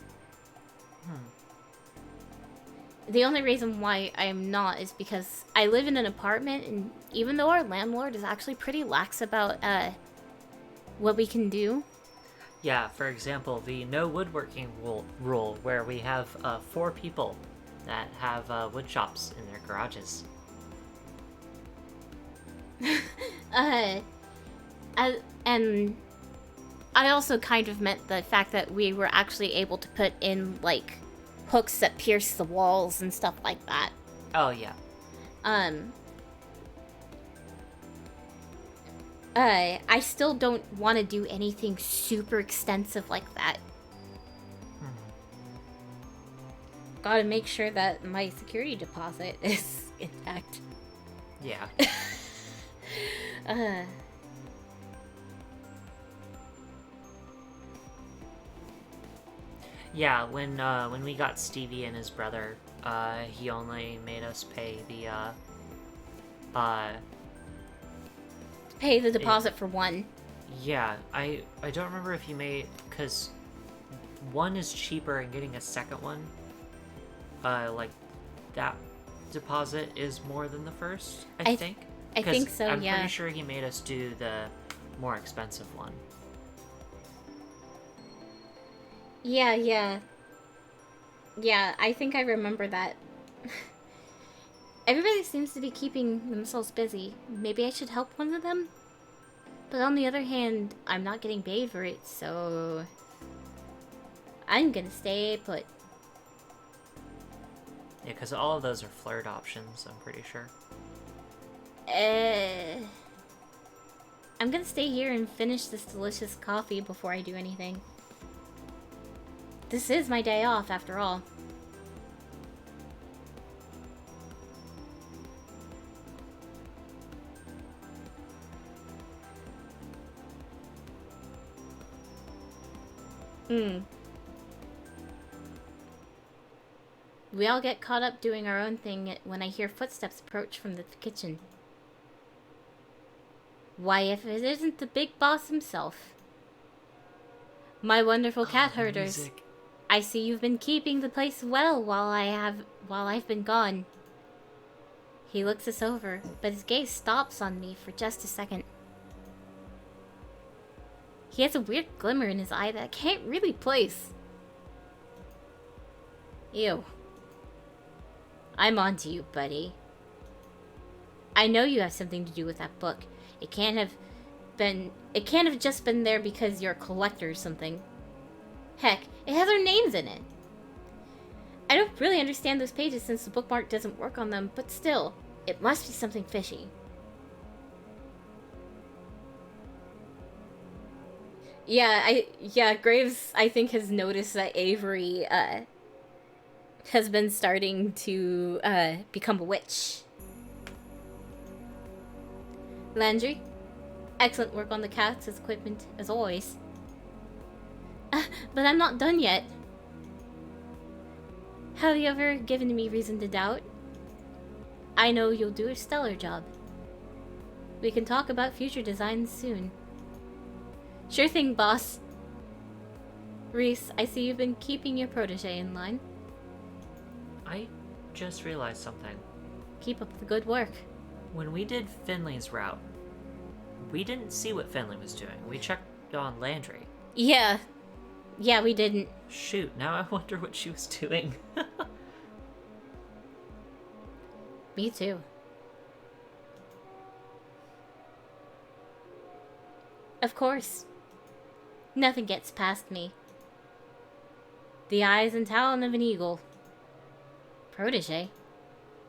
The only reason why I am not is because I live in an apartment, and even though our landlord is actually pretty lax about, what we can do. Yeah, for example, the no woodworking rule where we have 4 people that have wood shops in their garages. And I also kind of meant the fact that we were actually able to put in, like, hooks that pierce the walls and stuff like that. I still don't want to do anything super extensive like that. Gotta make sure that my security deposit is intact. Yeah. Yeah, when we got Stevie and his brother, he only made us pay the Pay the deposit for one. yeah, I don't remember if you made, because one is cheaper and getting a second one, like, that deposit is more than the first, I think. I think so, I'm yeah. pretty sure he made us do the more expensive one. Yeah, yeah. Yeah, I think I remember that. Everybody seems to be keeping themselves busy. Maybe I should help one of them? But on the other hand, I'm not getting paid for it, so... I'm gonna stay put. Yeah, because all of those are flirt options, I'm pretty sure. I'm gonna stay here and finish this delicious coffee before I do anything. This is my day off, after all. We all get caught up doing our own thing when I hear footsteps approach from the kitchen. Why, if it isn't the big boss himself. My wonderful cat herders. Music. I see you've been keeping the place well while I've been gone. He looks us over, but his gaze stops on me for just a second. He has a weird glimmer in his eye that I can't really place. Ew. I'm on to you, buddy. I know you have something to do with that book. It can't have just been there because you're a collector or something. Heck, it has our names in it. I don't really understand those pages since the bookmark doesn't work on them, but still, it must be something fishy. Yeah, Graves, I think, has noticed that Avery, has been starting to, become a witch. Landry, excellent work on the cat's equipment, as always. But I'm not done yet. Have you ever given me reason to doubt? I know you'll do a stellar job. We can talk about future designs soon. Sure thing, boss. Reese, I see you've been keeping your protege in line. I just realized something. Keep up the good work. When we did Finley's route, we didn't see what Finley was doing. We checked on Landry. Yeah, we didn't. Shoot, now I wonder what she was doing. Me too. Of course. Nothing gets past me. The eyes and talon of an eagle. Protege?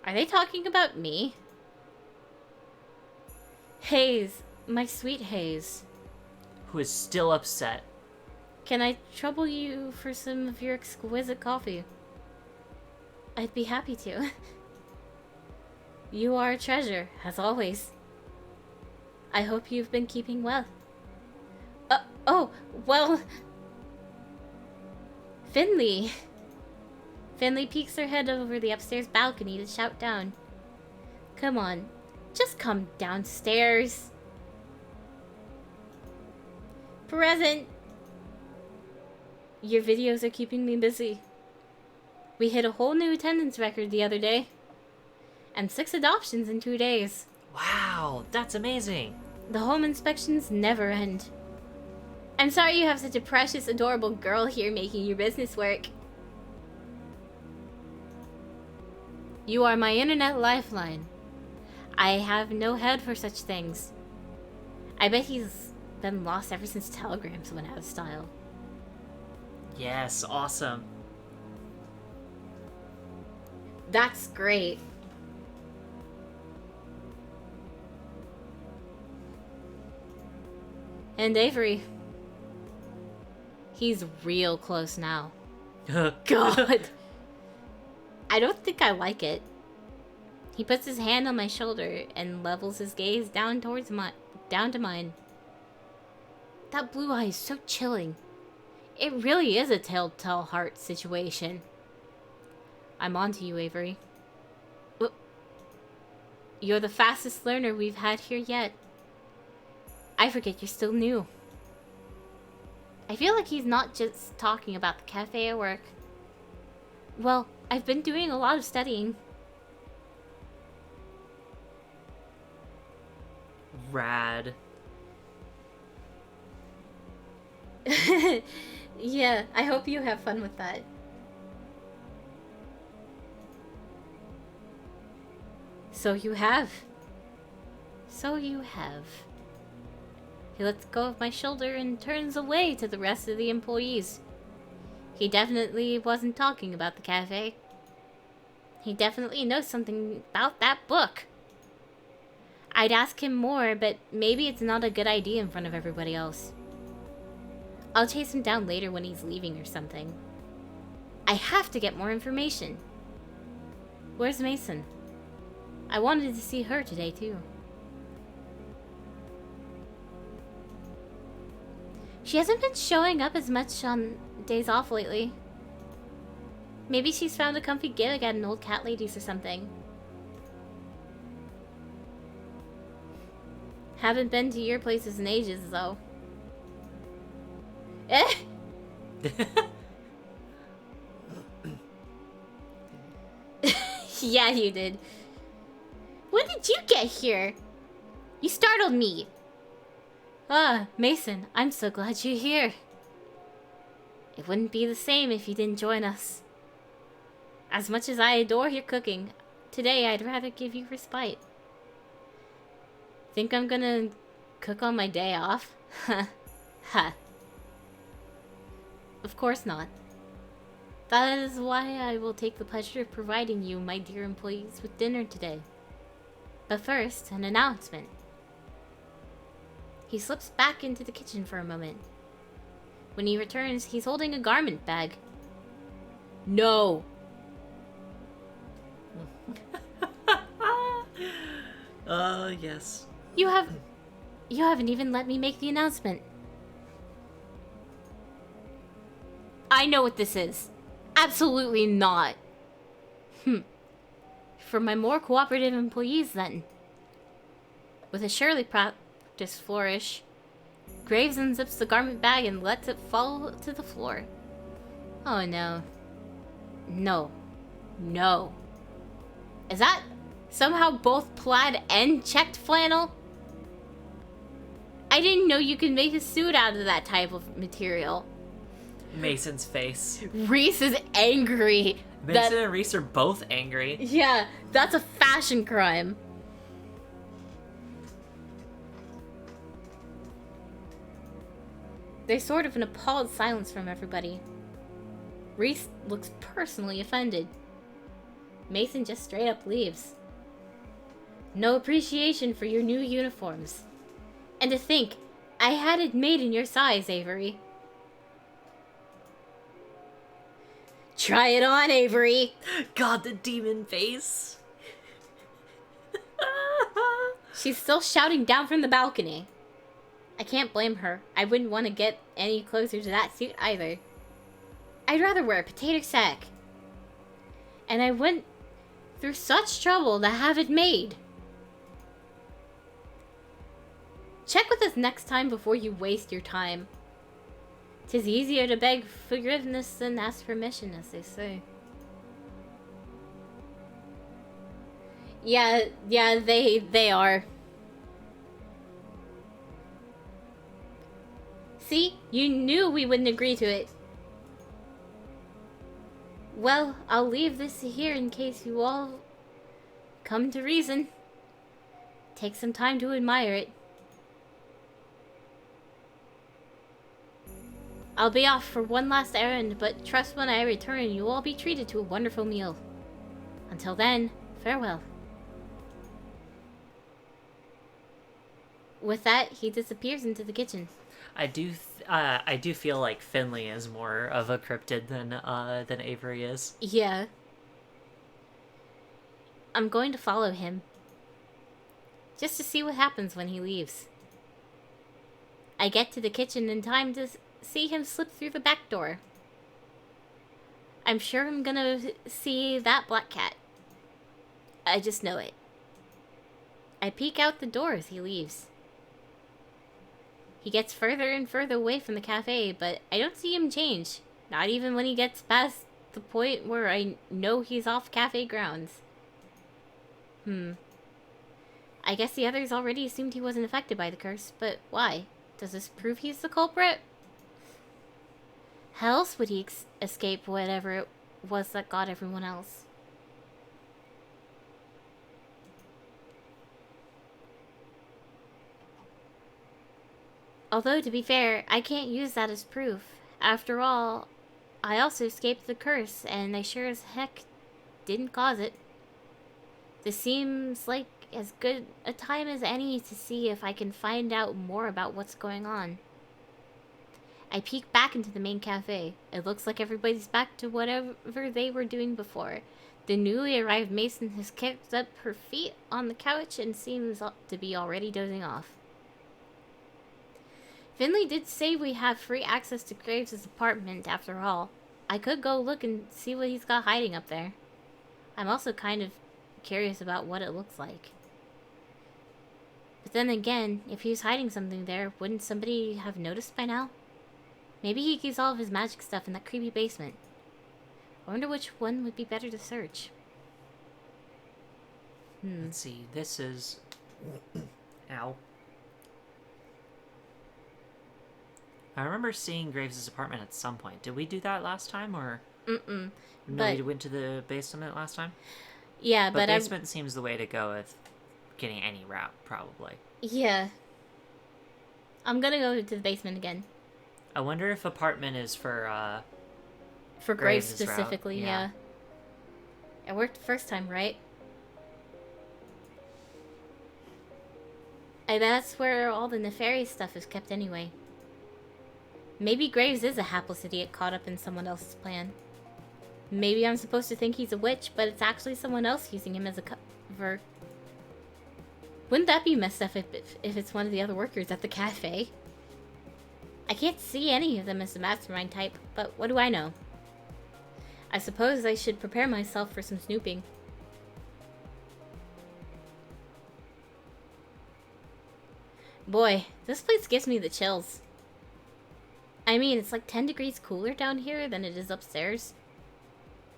Are they talking about me? Hayes, my sweet Hayes. Who is still upset. Can I trouble you for some of your exquisite coffee? I'd be happy to. You are a treasure, as always. I hope you've been keeping well. Oh, well... Finley. Finley peeks her head over the upstairs balcony to shout down. Come on, just come downstairs. Present. Your videos are keeping me busy. We hit a whole new attendance record the other day. And 6 adoptions in 2 days. Wow, that's amazing. The home inspections never end. I'm sorry you have such a precious, adorable girl here making your business work. You are my internet lifeline. I have no head for such things. I bet he's been lost ever since telegrams went out of style. Yes, awesome. That's great. And Avery. He's real close now. God. I don't think I like it. He puts his hand on my shoulder and levels his gaze down to mine. That blue eye is so chilling. It really is a telltale heart situation. I'm on to you, Avery. You're the fastest learner we've had here yet. I forget you're still new. I feel like he's not just talking about the cafe at work. Well, I've been doing a lot of studying. Rad. Yeah, I hope you have fun with that. So you have. He lets go of my shoulder and turns away to the rest of the employees. He definitely wasn't talking about the cafe. He definitely knows something about that book. I'd ask him more, but maybe it's not a good idea in front of everybody else. I'll chase him down later when he's leaving or something. I have to get more information. Where's Mason? I wanted to see her today, too. She hasn't been showing up as much on days off lately. Maybe she's found a comfy gig at an old cat lady's or something. Haven't been to your places in ages, though. Eh? Yeah, you did. When did you get here? You startled me. Ah, Mason, I'm so glad you're here. It wouldn't be the same if you didn't join us. As much as I adore your cooking, today I'd rather give you respite. Think I'm gonna cook on my day off? Ha. Of course not. That is why I will take the pleasure of providing you, my dear employees, with dinner today. But first, an announcement. He slips back into the kitchen for a moment. When he returns, he's holding a garment bag. No! Yes. You haven't even let me make the announcement. I know what this is. Absolutely not. For my more cooperative employees, then. With a surely practiced flourish, Graves unzips the garment bag and lets it fall to the floor. Oh no. No. No. Is that somehow both plaid and checked flannel? I didn't know you could make a suit out of that type of material. Mason's face. Reese is angry. Mason and Reese are both angry. Yeah, that's a fashion crime. There's sort of an appalled silence from everybody. Reese looks personally offended. Mason just straight up leaves. No appreciation for your new uniforms. And to think, I had it made in your size, Avery. Try it on, Avery! God, the demon face. She's still shouting down from the balcony. I can't blame her. I wouldn't want to get any closer to that suit either. I'd rather wear a potato sack. And I went through such trouble to have it made. Check with us next time before you waste your time. 'Tis easier to beg forgiveness than ask permission, as they say. Yeah, they are. See? You knew we wouldn't agree to it. Well, I'll leave this here in case you all come to reason. Take some time to admire it. I'll be off for one last errand, but trust when I return, you'll all be treated to a wonderful meal. Until then, farewell. With that, he disappears into the kitchen. I do feel like Finley is more of a cryptid than Avery is. Yeah. I'm going to follow him. Just to see what happens when he leaves. I get to the kitchen in time to see him slip through the back door. I'm sure I'm gonna see that black cat. I just know it. I peek out the door as he leaves. He gets further and further away from the cafe, but I don't see him change. Not even when he gets past the point where I know he's off cafe grounds. I guess the others already assumed he wasn't affected by the curse, but why? Does this prove he's the culprit? How else would he escape whatever it was that got everyone else? Although, to be fair, I can't use that as proof. After all, I also escaped the curse, and I sure as heck didn't cause it. This seems like as good a time as any to see if I can find out more about what's going on. I peek back into the main cafe. It looks like everybody's back to whatever they were doing before. The newly arrived Mason has kicked up her feet on the couch and seems to be already dozing off. Finley did say we have free access to Graves' apartment after all. I could go look and see what he's got hiding up there. I'm also kind of curious about what it looks like. But then again, if he was hiding something there, wouldn't somebody have noticed by now? Maybe he keeps all of his magic stuff in that creepy basement. I wonder which one would be better to search. Let's see, this is... Ow. I remember seeing Graves' apartment at some point. Did we do that last time, or...? Mm-mm. No, we went to the basement last time? Yeah, but basement seems the way to go with getting any route, probably. Yeah. I'm gonna go to the basement again. I wonder if apartment is for Graves Graves' specifically, route. yeah. It worked the first time, right? And that's where all the nefarious stuff is kept anyway. Maybe Graves is a hapless idiot caught up in someone else's plan. Maybe I'm supposed to think he's a witch, but it's actually someone else using him as a cover. Wouldn't that be messed up if it's one of the other workers at the cafe? I can't see any of them as the mastermind type, but what do I know? I suppose I should prepare myself for some snooping. Boy, this place gives me the chills. I mean, it's like 10 degrees cooler down here than it is upstairs.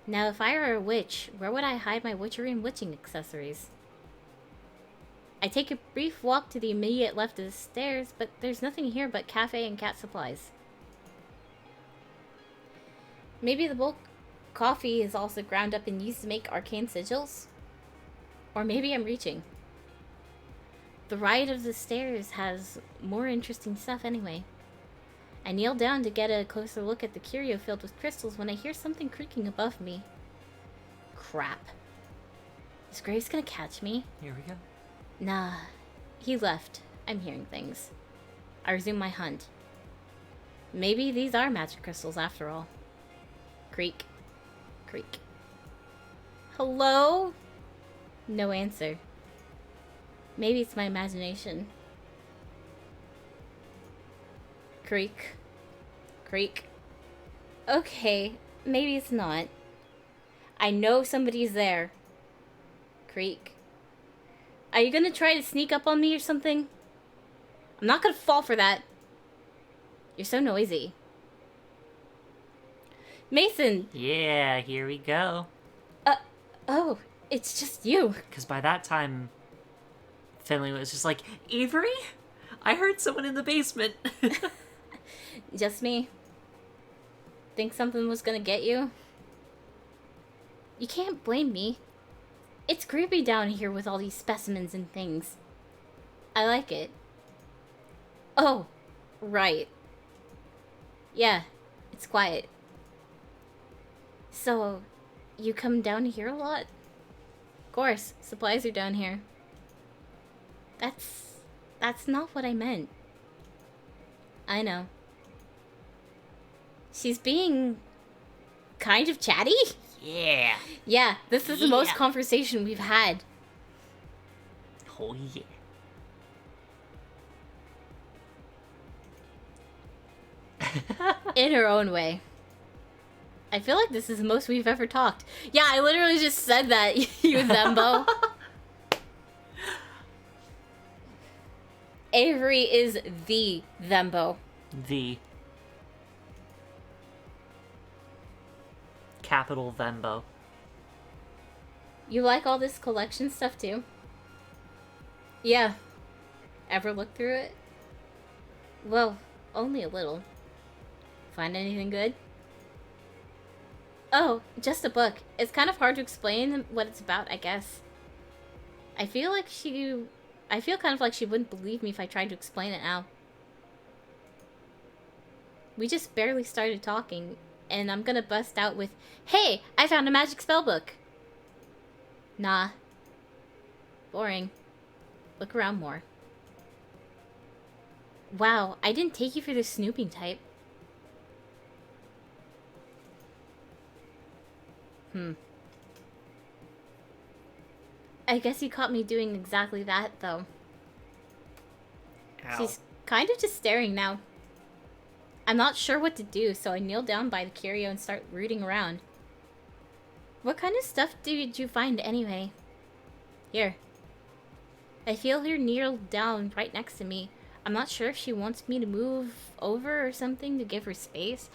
Now, if I were a witch, where would I hide my witchery and witching accessories? I take a brief walk to the immediate left of the stairs, but there's nothing here but cafe and cat supplies. Maybe the bulk coffee is also ground up and used to make arcane sigils? Or maybe I'm reaching. The right of the stairs has more interesting stuff anyway. I kneel down to get a closer look at the curio filled with crystals when I hear something creaking above me. Crap. Is Graves gonna catch me? Here we go. Nah. He left. I'm hearing things. I resume my hunt. Maybe these are magic crystals after all. Creak. Creak. Hello? No answer. Maybe it's my imagination. Creak. Creak. Okay, maybe it's not. I know somebody's there. Creak. Are you gonna try to sneak up on me or something? I'm not gonna fall for that. You're so noisy. Mason! Yeah, here we go. Oh, it's just you. Because by that time, Finley was just like, Avery? I heard someone in the basement. Just me? Think something was gonna get you? You can't blame me. It's creepy down here with all these specimens and things. I like it. Oh, right. Yeah, it's quiet. So, you come down here a lot? Of course, supplies are down here. That's not what I meant. I know. She's being kind of chatty? Yeah. Yeah, this is the most conversation we've had. Oh, yeah. In her own way. I feel like this is the most we've ever talked. Yeah, I literally just said that, you Thembo. Avery is the Thembo. The capital Venbo. You like all this collection stuff too? Yeah. Ever look through it? Well, only a little. Find anything good? Oh, just a book. It's kind of hard to explain what it's about, I guess. I feel kind of like she wouldn't believe me if I tried to explain it now. We just barely started talking, and I'm gonna bust out with, "Hey, I found a magic spell book." Nah. Boring. Look around more. Wow, I didn't take you for the snooping type. I guess you caught me doing exactly that, though. Ow. She's kind of just staring now. I'm not sure what to do, so I kneel down by the curio and start rooting around. What kind of stuff did you find anyway? Here. I feel her kneel down right next to me. I'm not sure if she wants me to move over or something to give her space,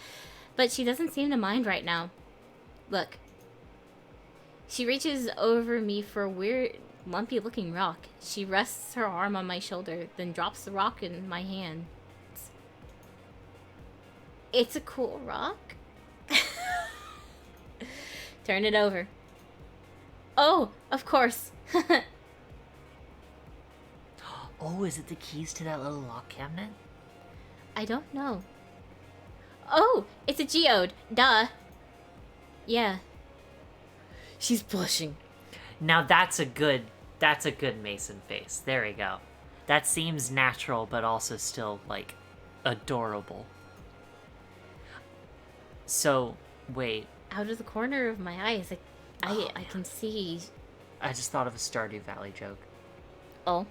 but she doesn't seem to mind right now. Look. She reaches over me for a weird, lumpy-looking rock. She rests her arm on my shoulder, then drops the rock in my hand. It's a cool rock? Turn it over. Oh, of course. Oh, is it the keys to that little lock cabinet? I don't know. Oh, it's a geode. Duh. Yeah. She's blushing. Now that's a good Mason face. There we go. That seems natural, but also still, like, adorable. So, wait. Out of the corner of my eyes, I can see. I just thought of a Stardew Valley joke. Oh.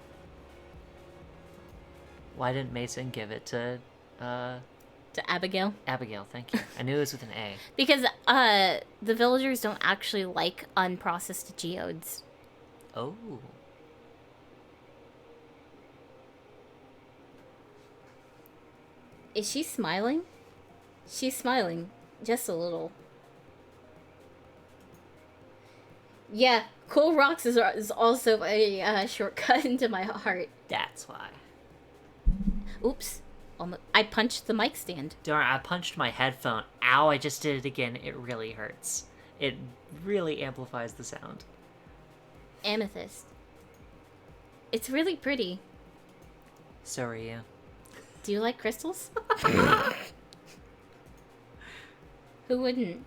Why didn't Mason give it to Abigail? Abigail, thank you. I knew it was with an A. Because, the villagers don't actually like unprocessed geodes. Oh. Is she smiling? She's smiling. Just a little. Yeah, cool rocks is also a shortcut into my heart. That's why. Oops. I punched the mic stand. Darn, I punched my headphone. Ow, I just did it again. It really hurts. It really amplifies the sound. Amethyst. It's really pretty. So are you. Do you like crystals? Who wouldn't?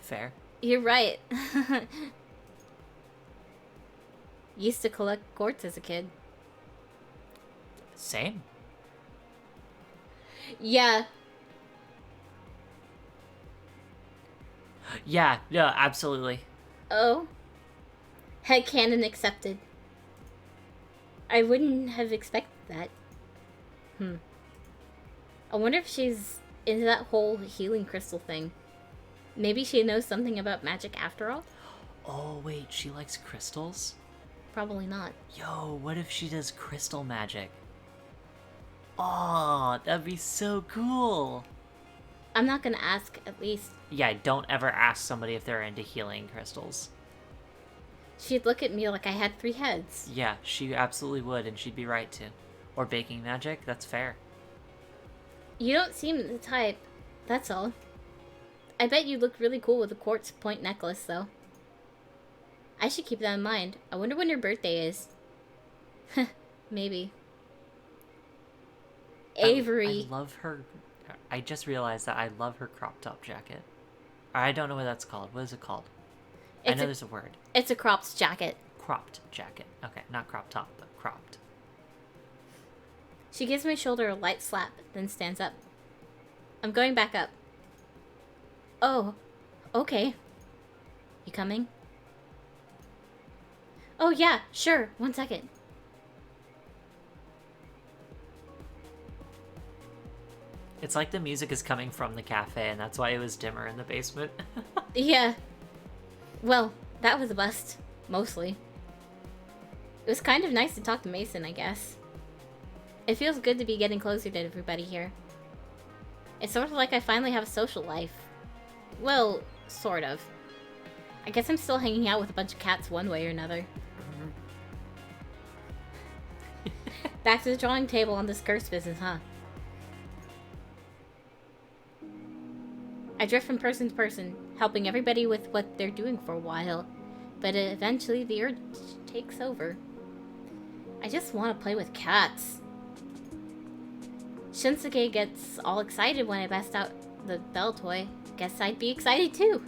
Fair. You're right. Used to collect quartz as a kid. Same. Yeah. Yeah, absolutely. Oh. Headcanon accepted. I wouldn't have expected that. I wonder if she's into that whole healing crystal thing. Maybe she knows something about magic after all? Oh, wait, she likes crystals? Probably not. Yo, what if she does crystal magic? Oh, that'd be so cool. I'm not gonna ask, at least. Yeah, don't ever ask somebody if they're into healing crystals. She'd look at me like I had 3 heads. Yeah, she absolutely would, and she'd be right to. Or baking magic, that's fair. You don't seem the type. That's all. I bet you look really cool with a quartz point necklace, though. I should keep that in mind. I wonder when her birthday is. Maybe. Avery. I love her. I just realized that I love her crop top jacket. I don't know what that's called. What is it called? I know there's a word. It's a cropped jacket. Cropped jacket. Okay, not crop top, but cropped. She gives my shoulder a light slap, then stands up. I'm going back up. Oh, okay. You coming? Oh yeah, sure. 1 second. It's like the music is coming from the cafe, and that's why it was dimmer in the basement. Yeah. Well, that was a bust. Mostly. It was kind of nice to talk to Mason, I guess. It feels good to be getting closer to everybody here. It's sort of like I finally have a social life. Well, sort of. I guess I'm still hanging out with a bunch of cats one way or another. Back to the drawing table on this curse business, huh? I drift from person to person, helping everybody with what they're doing for a while, but eventually the urge takes over. I just want to play with cats. Shinsuke gets all excited when I bust out the bell toy. Guess I'd be excited too.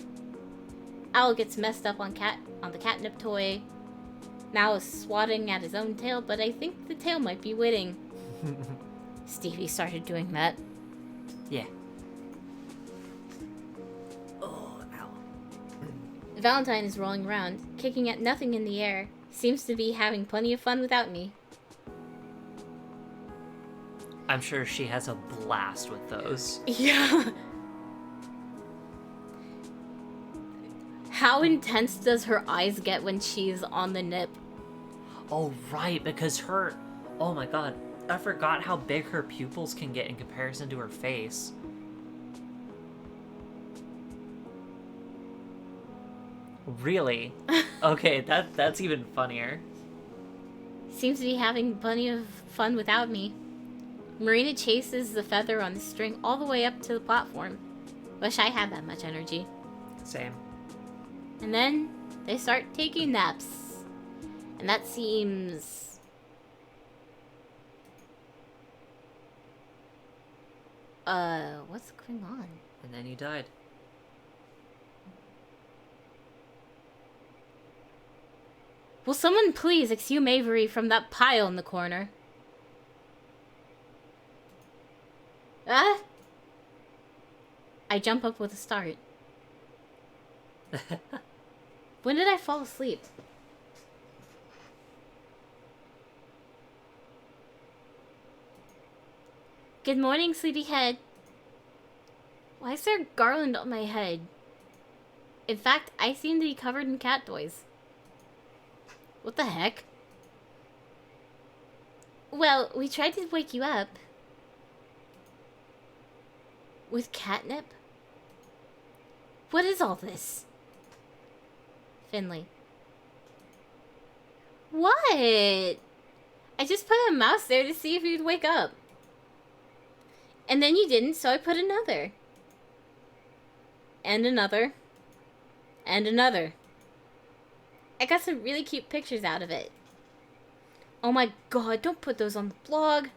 Owl gets messed up on the catnip toy. Now is swatting at his own tail, but I think the tail might be winning. Stevie started doing that. Yeah. Oh, ow. Valentine is rolling around, kicking at nothing in the air. Seems to be having plenty of fun without me. I'm sure she has a blast with those. Yeah. How intense does her eyes get when she's on the nip? Oh, right, because her... Oh my god, I forgot how big her pupils can get in comparison to her face. Really? Okay, that's even funnier. Seems to be having plenty of fun without me. Marina chases the feather on the string all the way up to the platform. Wish I had that much energy. Same. And then they start taking naps. And that seems... what's going on? And then he died. Will someone please exhume Avery from that pile in the corner? Ah! I jump up with a start. When did I fall asleep? Good morning, sleepyhead. Why is there a garland on my head? In fact, I seem to be covered in cat toys. What the heck? Well, we tried to wake you up. With catnip? What is all this? Finley. What? I just put a mouse there to see if you'd wake up. And then you didn't, so I put another. And another. And another. I got some really cute pictures out of it. Oh my god, don't put those on the blog.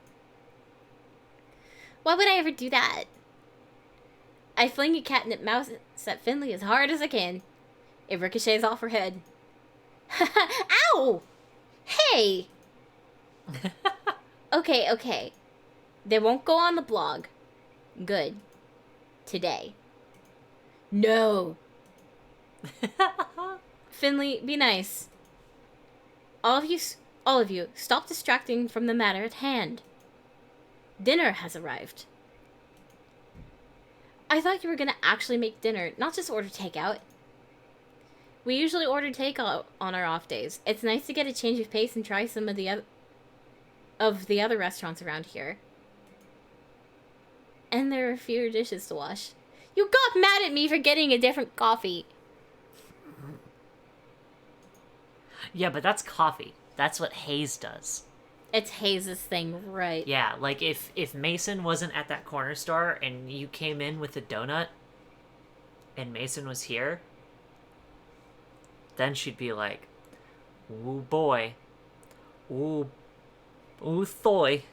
Why would I ever do that? I fling a catnip mouse at Finley as hard as I can. It ricochets off her head. Ow! Hey! Okay. They won't go on the blog. Good. Today. No. Finley, be nice. All of you, stop distracting from the matter at hand. Dinner has arrived. I thought you were gonna actually make dinner, not just order takeout. We usually order takeout on our off days. It's nice to get a change of pace and try some of the other restaurants around here. And there are fewer dishes to wash. You got mad at me for getting a different coffee. Yeah, but that's coffee. That's what Hayes does. It's Hayes' thing, right? Yeah, like if Mason wasn't at that corner store and you came in with a donut and Mason was here, then she'd be like, ooh boy. Ooh thoy.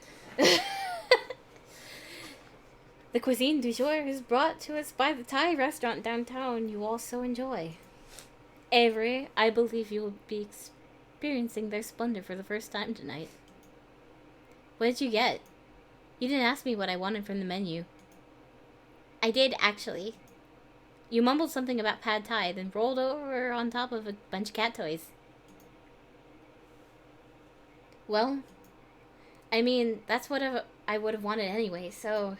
The cuisine du jour is brought to us by the Thai restaurant downtown you also enjoy. Avery, I believe you will be experiencing their splendor for the first time tonight. What did you get? You didn't ask me what I wanted from the menu. I did, actually. You mumbled something about pad thai, then rolled over on top of a bunch of cat toys. Well, I mean, that's what I would have wanted anyway, so...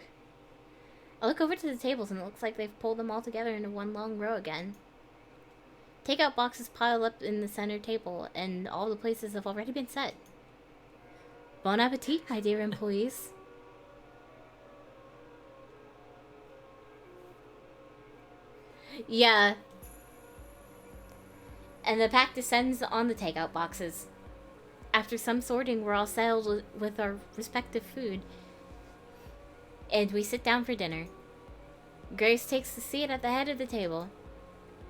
I look over to the tables and it looks like they've pulled them all together into one long row again. Takeout boxes pile up in the center table, and all the places have already been set. Bon appetit, my dear employees. Yeah. And the pack descends on the takeout boxes. After some sorting, we're all settled with our respective food. And we sit down for dinner. Grace takes the seat at the head of the table.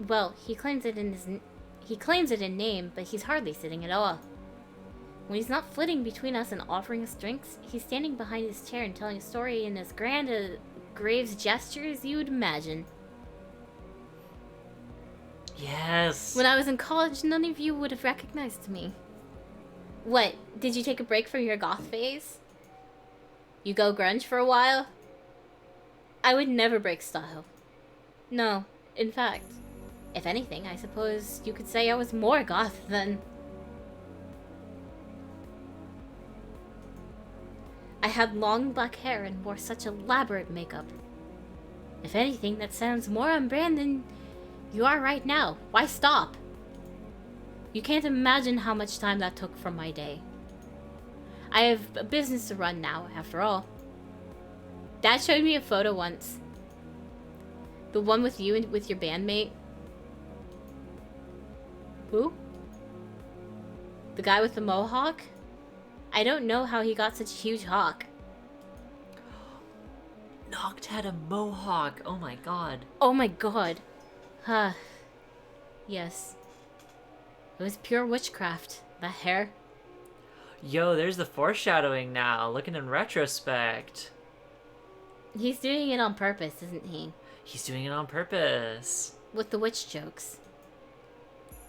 Well, he claims it in name, but he's hardly sitting at all. When he's not flitting between us and offering us drinks, he's standing behind his chair and telling a story in as grand a Graves gesture as you would imagine. Yes. When I was in college, none of you would have recognized me. What, did you take a break from your goth phase? You go grunge for a while? I would never break style. No, in fact, if anything, I suppose you could say I was more goth than... I had long black hair and wore such elaborate makeup. If anything, that sounds more on brand than you are right now. Why stop? You can't imagine how much time that took from my day. I have a business to run now, after all. Dad showed me a photo once. The one with you and with your bandmate. Who? The guy with the mohawk? I don't know how he got such a huge hawk. Noct had a mohawk. Oh my god. Oh my god. Huh. Yes. It was pure witchcraft. That hair. Yo, there's the foreshadowing now, looking in retrospect. He's doing it on purpose, isn't he? He's doing it on purpose. With the witch jokes.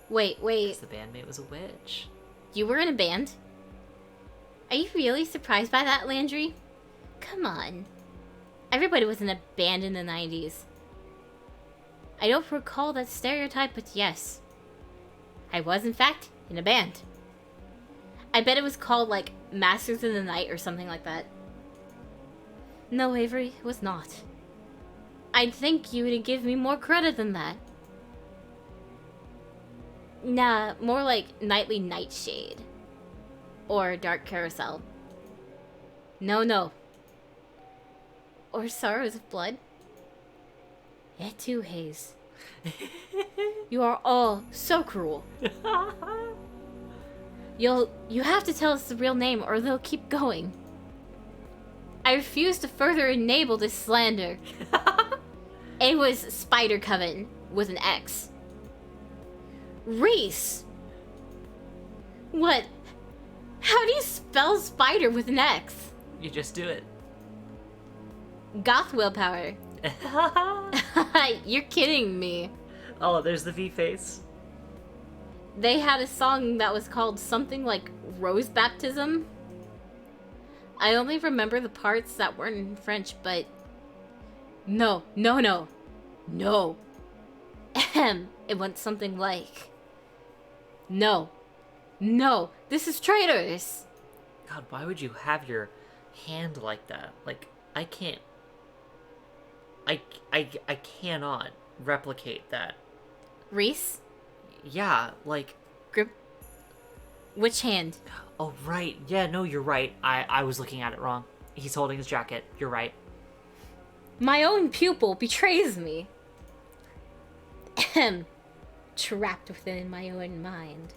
Wait. Because the bandmate was a witch. You were in a band? Are you really surprised by that, Landry? Come on. Everybody was in a band in the 90s. I don't recall that stereotype, but yes. I was, in fact, in a band. I bet it was called, like, Masters in the Night or something like that. No, Avery, it was not. I'd think you would give me more credit than that. Nah, more like Nightly Nightshade. Or Dark Carousel. No. Or Sorrows of Blood. It too, Hayes. You are all so cruel. You have to tell us the real name or they'll keep going. I refuse to further enable this slander. It was Spider Coven with an X. Reese! What? How do you spell spider with an X? You just do it. Goth willpower. You're kidding me. Oh, there's the V face. They had a song that was called something like Rose Baptism. I only remember the parts that weren't in French, but... No. It went something like... No, this is traitors. God, why would you have your hand like that? Like, I can't... I cannot replicate that. Reese? Yeah, like... Grip... Which hand? Oh, right. Yeah, no, you're right. I was looking at it wrong. He's holding his jacket. You're right. My own pupil betrays me. Trapped within my own mind.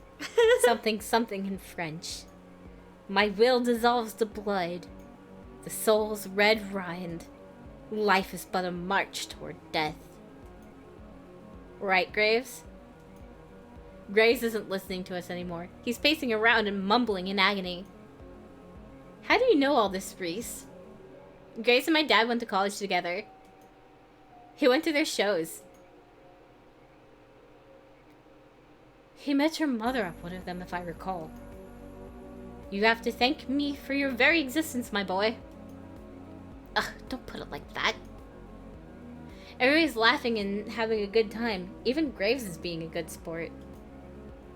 something in French. My will dissolves to blood. The soul's red rind. Life is but a march toward death. Right, Graves? Graves isn't listening to us anymore. He's pacing around and mumbling in agony. How do you know all this, Reese? Grace and my dad went to college together. He went to their shows. He met your mother at one of them, if I recall. You have to thank me for your very existence, my boy. Ugh, don't put it like that. Everybody's laughing and having a good time. Even Graves is being a good sport.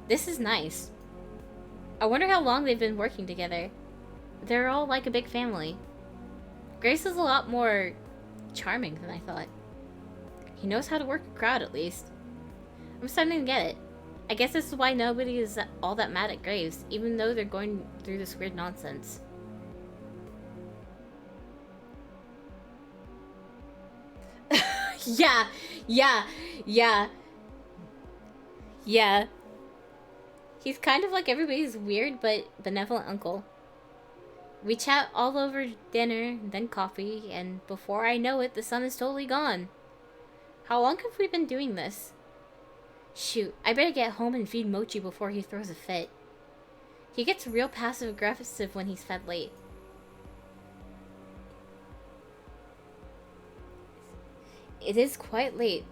This is nice. I wonder how long they've been working together. They're all like a big family. Graves is a lot more charming than I thought. He knows how to work a crowd, at least. I'm starting to get it. I guess this is why nobody is all that mad at Graves, even though they're going through this weird nonsense. Yeah. He's kind of like everybody's weird but benevolent uncle. We chat all over dinner, then coffee, and before I know it, the sun is totally gone. How long have we been doing this? Shoot, I better get home and feed Mochi before he throws a fit. He gets real passive-aggressive when he's fed late. It is quite late.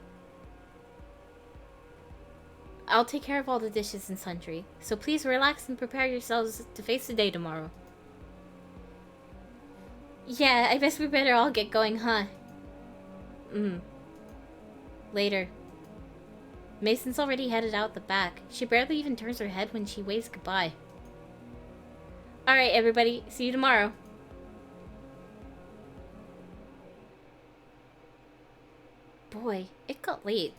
I'll take care of all the dishes and sundry, so please relax and prepare yourselves to face the day tomorrow. Yeah, I guess we better all get going, huh? Later. Mason's already headed out the back. She barely even turns her head when she waves goodbye. Alright, everybody. See you tomorrow. Boy, it got late.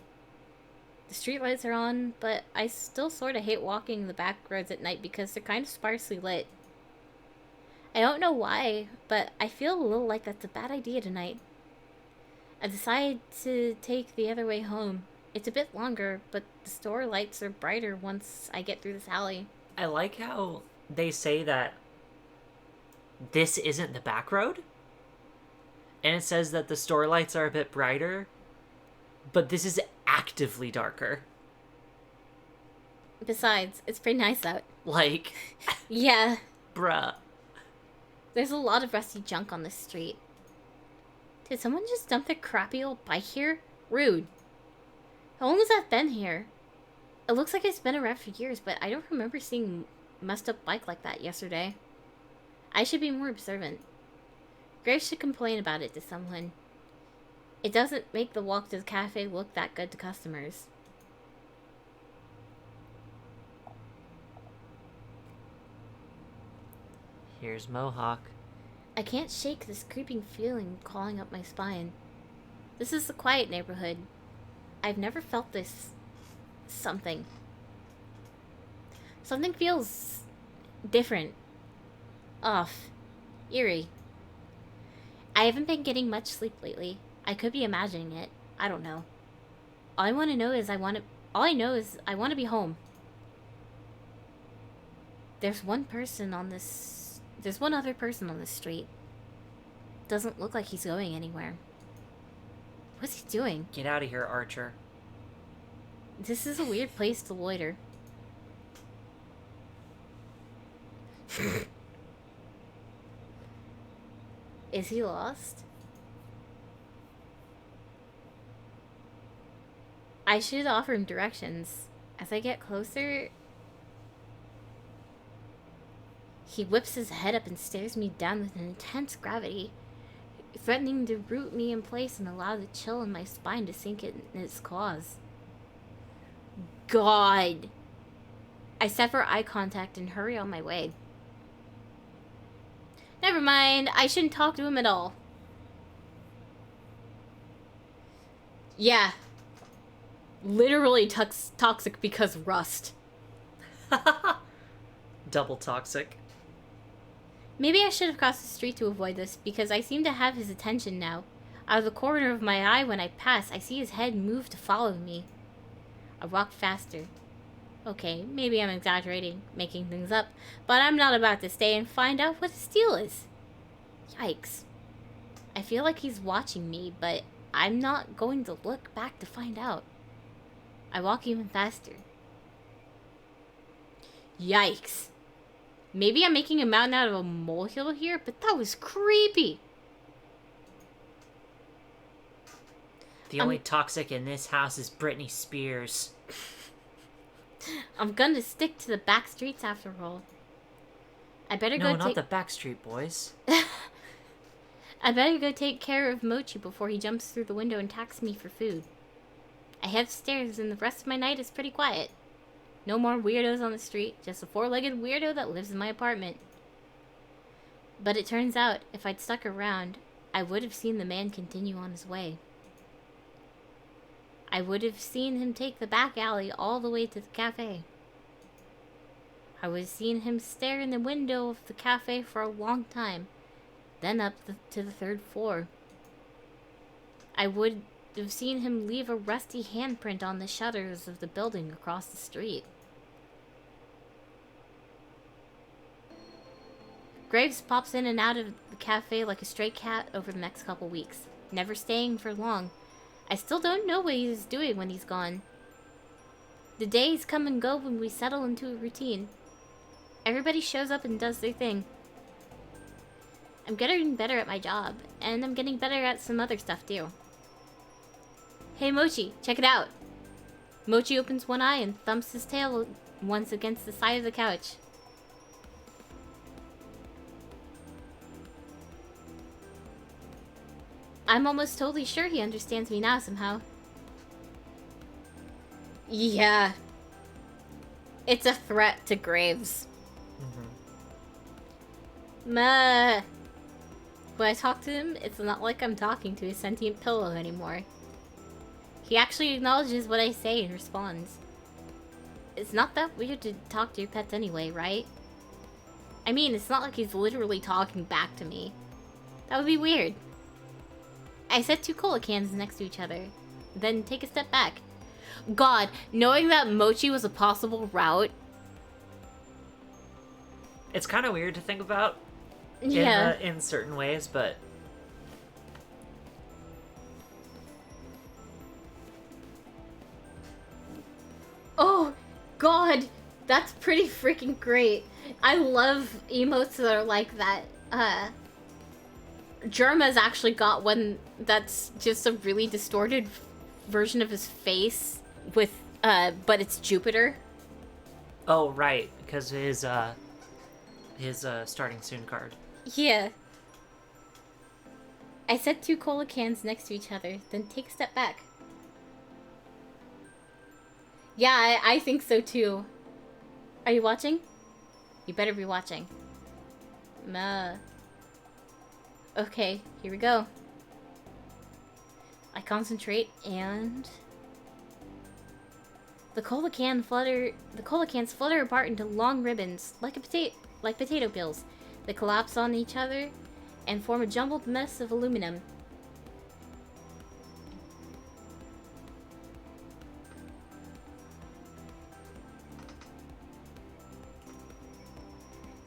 The streetlights are on, but I still sort of hate walking the back roads at night because they're kind of sparsely lit. I don't know why, but I feel a little like that's a bad idea tonight. I decided to take the other way home. It's a bit longer, but the store lights are brighter once I get through this alley. I like how they say that this isn't the back road. And it says that the store lights are a bit brighter, but this is actively darker. Besides, it's pretty nice out. Like, yeah. Bruh. There's a lot of rusty junk on this street. Did someone just dump their crappy old bike here? Rude. How long has that been here? It looks like it's been around for years, but I don't remember seeing a messed up bike like that yesterday. I should be more observant. Grace should complain about it to someone. It doesn't make the walk to the cafe look that good to customers. Here's Mohawk. I can't shake this creeping feeling crawling up my spine. This is a quiet neighborhood. I've never felt this something. Something feels different. Off. Eerie. I haven't been getting much sleep lately. I could be imagining it. I don't know. All I know is I want to be home. There's one other person on this street. Doesn't look like he's going anywhere. What's he doing? Get out of here, Archer. This is a weird place to loiter. Is he lost? I should offer him directions. As I get closer, he whips his head up and stares me down with an intense gravity, threatening to root me in place and allow the chill in my spine to sink in its claws. God! I sever eye contact and hurry on my way. Never mind, I shouldn't talk to him at all. Yeah. Literally toxic because rust. Double toxic. Maybe I should have crossed the street to avoid this, because I seem to have his attention now. Out of the corner of my eye when I pass, I see his head move to follow me. I walk faster. Okay, maybe I'm exaggerating, making things up, but I'm not about to stay and find out what his deal is. Yikes. I feel like he's watching me, but I'm not going to look back to find out. I walk even faster. Yikes. Maybe I'm making a mountain out of a molehill here, but that was creepy. The only toxic in this house is Britney Spears. I'm gonna stick to the back streets after all. I better No, not the Backstreet Boys. I better go take care of Mochi before he jumps through the window and attacks me for food. I head upstairs and the rest of my night is pretty quiet. No more weirdos on the street, just a four-legged weirdo that lives in my apartment. But it turns out, if I'd stuck around, I would have seen the man continue on his way. I would have seen him take the back alley all the way to the cafe. I would have seen him stare in the window of the cafe for a long time, then up to the third floor. I would have seen him leave a rusty handprint on the shutters of the building across the street. Graves pops in and out of the cafe like a stray cat over the next couple weeks, never staying for long. I still don't know what he's doing when he's gone. The days come and go when we settle into a routine. Everybody shows up and does their thing. I'm getting better at my job, and I'm getting better at some other stuff too. Hey Mochi, check it out! Mochi opens one eye and thumps his tail once against the side of the couch. I'm almost totally sure he understands me now somehow. Yeah. It's a threat to Graves. When I talk to him, it's not like I'm talking to a sentient pillow anymore. He actually acknowledges what I say and responds. It's not that weird to talk to your pets anyway, right? I mean, it's not like he's literally talking back to me. That would be weird. I set 2 cola cans next to each other, then take a step back. God, knowing that Mochi was a possible route. It's kind of weird to think about. Yeah. In certain ways, but... Oh, God! That's pretty freaking great. I love emotes that are like that. Germa's actually got one that's just a really distorted version of his face with, but it's Jupiter. Oh, right, because his starting soon card. Yeah. I set 2 cola cans next to each other, then take a step back. Yeah, I think so too. Are you watching? You better be watching. Okay, here we go. I concentrate and... The cola cans flutter apart into long ribbons, like potato peels. They collapse on each other and form a jumbled mess of aluminum.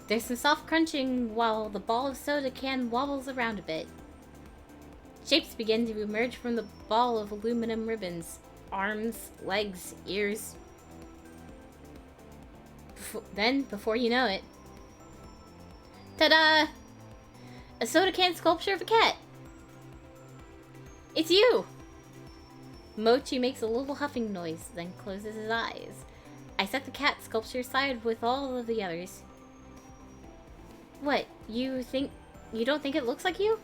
There's some soft crunching while the ball of soda can wobbles around a bit. Shapes begin to emerge from the ball of aluminum ribbons. Arms, legs, ears. Then, before you know it... Ta-da! A soda can sculpture of a cat! It's you! Mochi makes a little huffing noise, then closes his eyes. I set the cat sculpture aside with all of the others. What, you don't think it looks like you?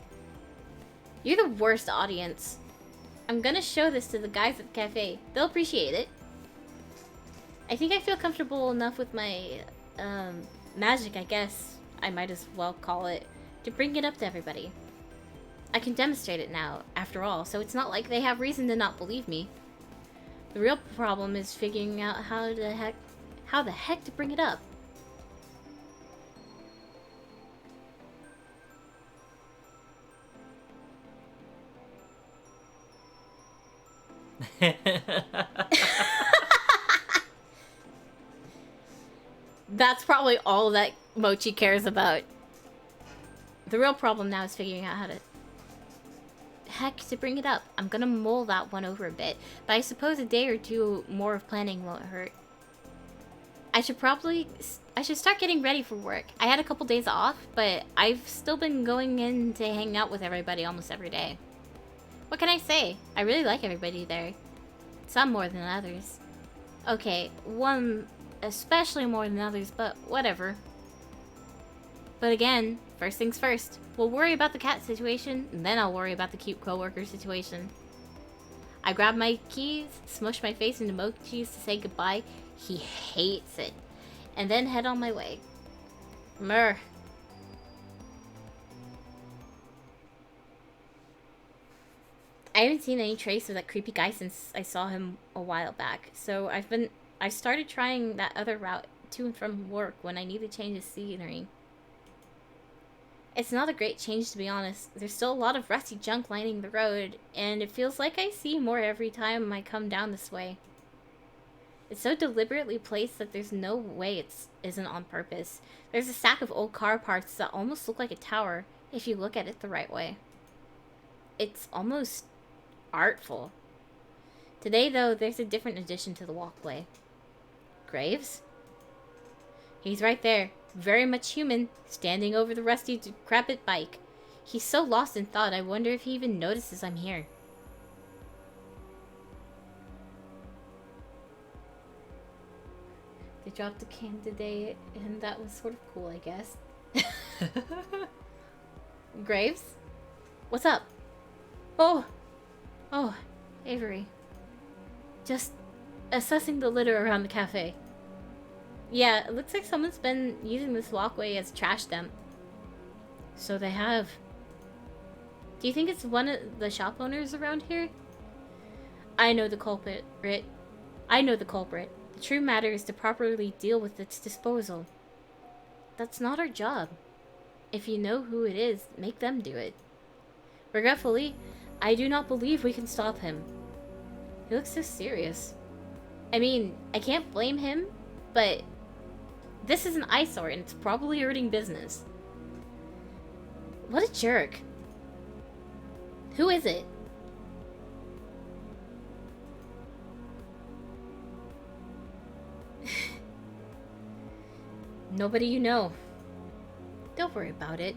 You're the worst audience. I'm gonna show this to the guys at the cafe. They'll appreciate it. I think I feel comfortable enough with my, magic, I guess I might as well call it, to bring it up to everybody. I can demonstrate it now, after all, so it's not like they have reason to not believe me. The real problem is figuring out how the heck to bring it up. That's probably all that Mochi cares about. The real problem now is figuring out how to bring it up. I'm gonna mull that one over a bit, but I suppose a day or two more of planning won't hurt. I should start getting ready for work. I had a couple days off, but I've still been going in to hang out with everybody almost every day. What can I say? I really like everybody there. Some more than others. Okay, one especially more than others, but whatever. But again, First things first. We'll worry about the cat situation, and then I'll worry about the cute coworker situation. I grab my keys, smush my face into Mochi's to say goodbye. He hates it. And then head on my way. Myrrh. I haven't seen any trace of that creepy guy since I saw him a while back. So I started trying that other route to and from work when I need to change the scenery. It's not a great change, to be honest. There's still a lot of rusty junk lining the road, and it feels like I see more every time I come down this way. It's so deliberately placed that there's no way it isn't on purpose. There's a stack of old car parts that almost look like a tower, if you look at it the right way. It's almost artful. Today, though, there's a different addition to the walkway. Graves? He's right there, very much human, standing over the rusty, decrepit bike. He's so lost in thought, I wonder if he even notices I'm here. They dropped the can today, and that was sort of cool, I guess. Graves? What's up? Oh, Avery. Just assessing the litter around the cafe. Yeah, it looks like someone's been using this walkway as a trash dump. So they have. Do you think it's one of the shop owners around here? I know the culprit. The true matter is to properly deal with its disposal. That's not our job. If you know who it is, make them do it. Regretfully, I do not believe we can stop him. He looks so serious. I mean, I can't blame him, but this is an eyesore and it's probably hurting business. What a jerk. Who is it? Nobody you know. Don't worry about it.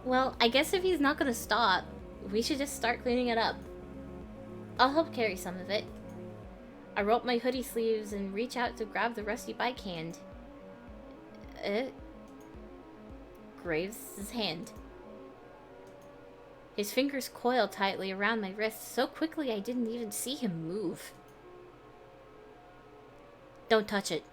Well, I guess if he's not gonna stop, we should just start cleaning it up. I'll help carry some of it. I roll up my hoodie sleeves and reach out to grab the rusty bike hand. Graves' hand. His fingers coiled tightly around my wrist so quickly I didn't even see him move. Don't touch it.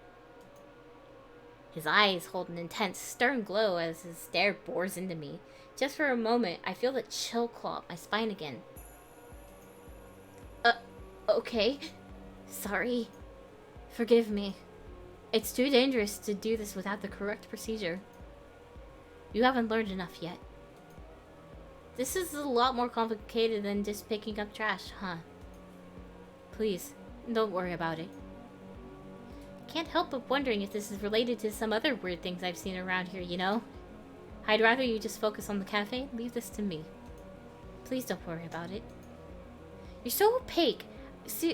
His eyes hold an intense, stern glow as his stare bores into me. Just for a moment, I feel the chill claw up my spine again. Okay. Sorry. Forgive me. It's too dangerous to do this without the correct procedure. You haven't learned enough yet. This is a lot more complicated than just picking up trash, huh? Please, don't worry about it. Can't help but wondering if this is related to some other weird things I've seen around here, you know? I'd rather you just focus on the cafe. Leave this to me. Please don't worry about it. You're so opaque.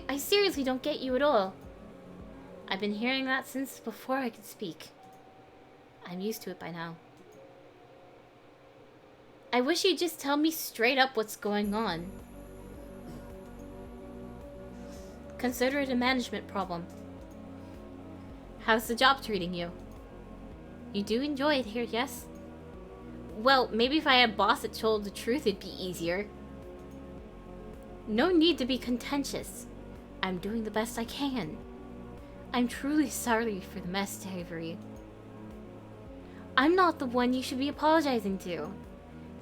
I seriously don't get you at all. I've been hearing that since before I could speak. I'm used to it by now. I wish you'd just tell me straight up what's going on. Consider it a management problem. How's the job treating you? You do enjoy it here, yes? Well, maybe if I had a boss that told the truth, it'd be easier. No need to be contentious. I'm doing the best I can. I'm truly sorry for the mess, Avery. I'm not the one you should be apologizing to.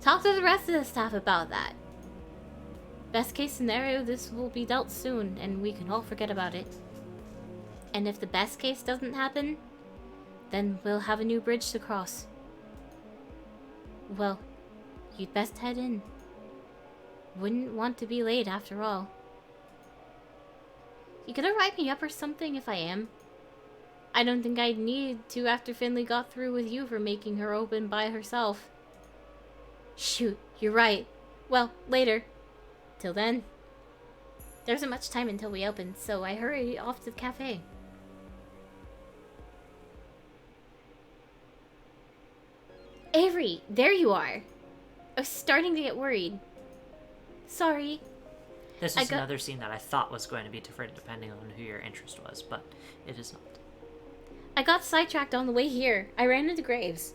Talk to the rest of the staff about that. Best case scenario, this will be dealt soon, and we can all forget about it. And if the best case doesn't happen, then we'll have a new bridge to cross. Well, you'd best head in. Wouldn't want to be late after all. You gonna write me up or something if I am? I don't think I'd need to after Finley got through with you for making her open by herself. Shoot, you're right. Well, later. Till then. There isn't much time until we open, so I hurry off to the cafe. Avery, there you are. I was starting to get worried. Sorry. This is another scene that I thought was going to be different depending on who your interest was, but it is not. I got sidetracked on the way here. I ran into Graves.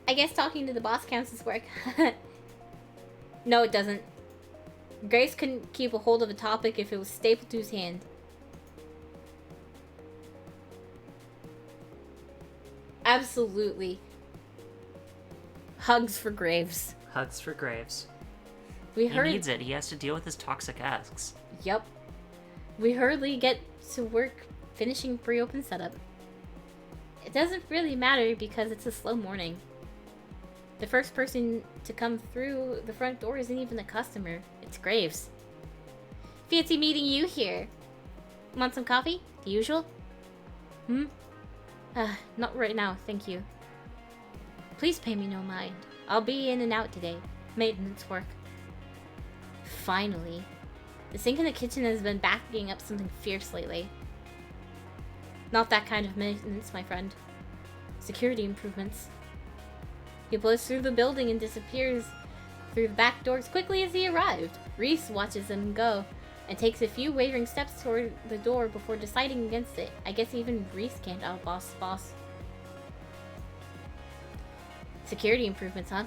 I guess talking to the boss counts as work. No, it doesn't. Grace couldn't keep a hold of a topic if it was stapled to his hand. Absolutely. Hugs for Graves. Hugs for Graves. He needs it. He has to deal with his toxic ex. Yep. We hurriedly get to work finishing pre-open setup. It doesn't really matter because it's a slow morning. The first person to come through the front door isn't even a customer. It's Graves. Fancy meeting you here. Want some coffee? The usual? Not right now, thank you. Please pay me no mind. I'll be in and out today. Maintenance work. Finally. The sink in the kitchen has been backing up something fierce lately. Not that kind of maintenance, my friend. Security improvements. He blows through the building and disappears through the back door as quickly as he arrived. Reese watches him go and takes a few wavering steps toward the door before deciding against it. I guess even Reese can't outboss the boss. Security improvements, huh?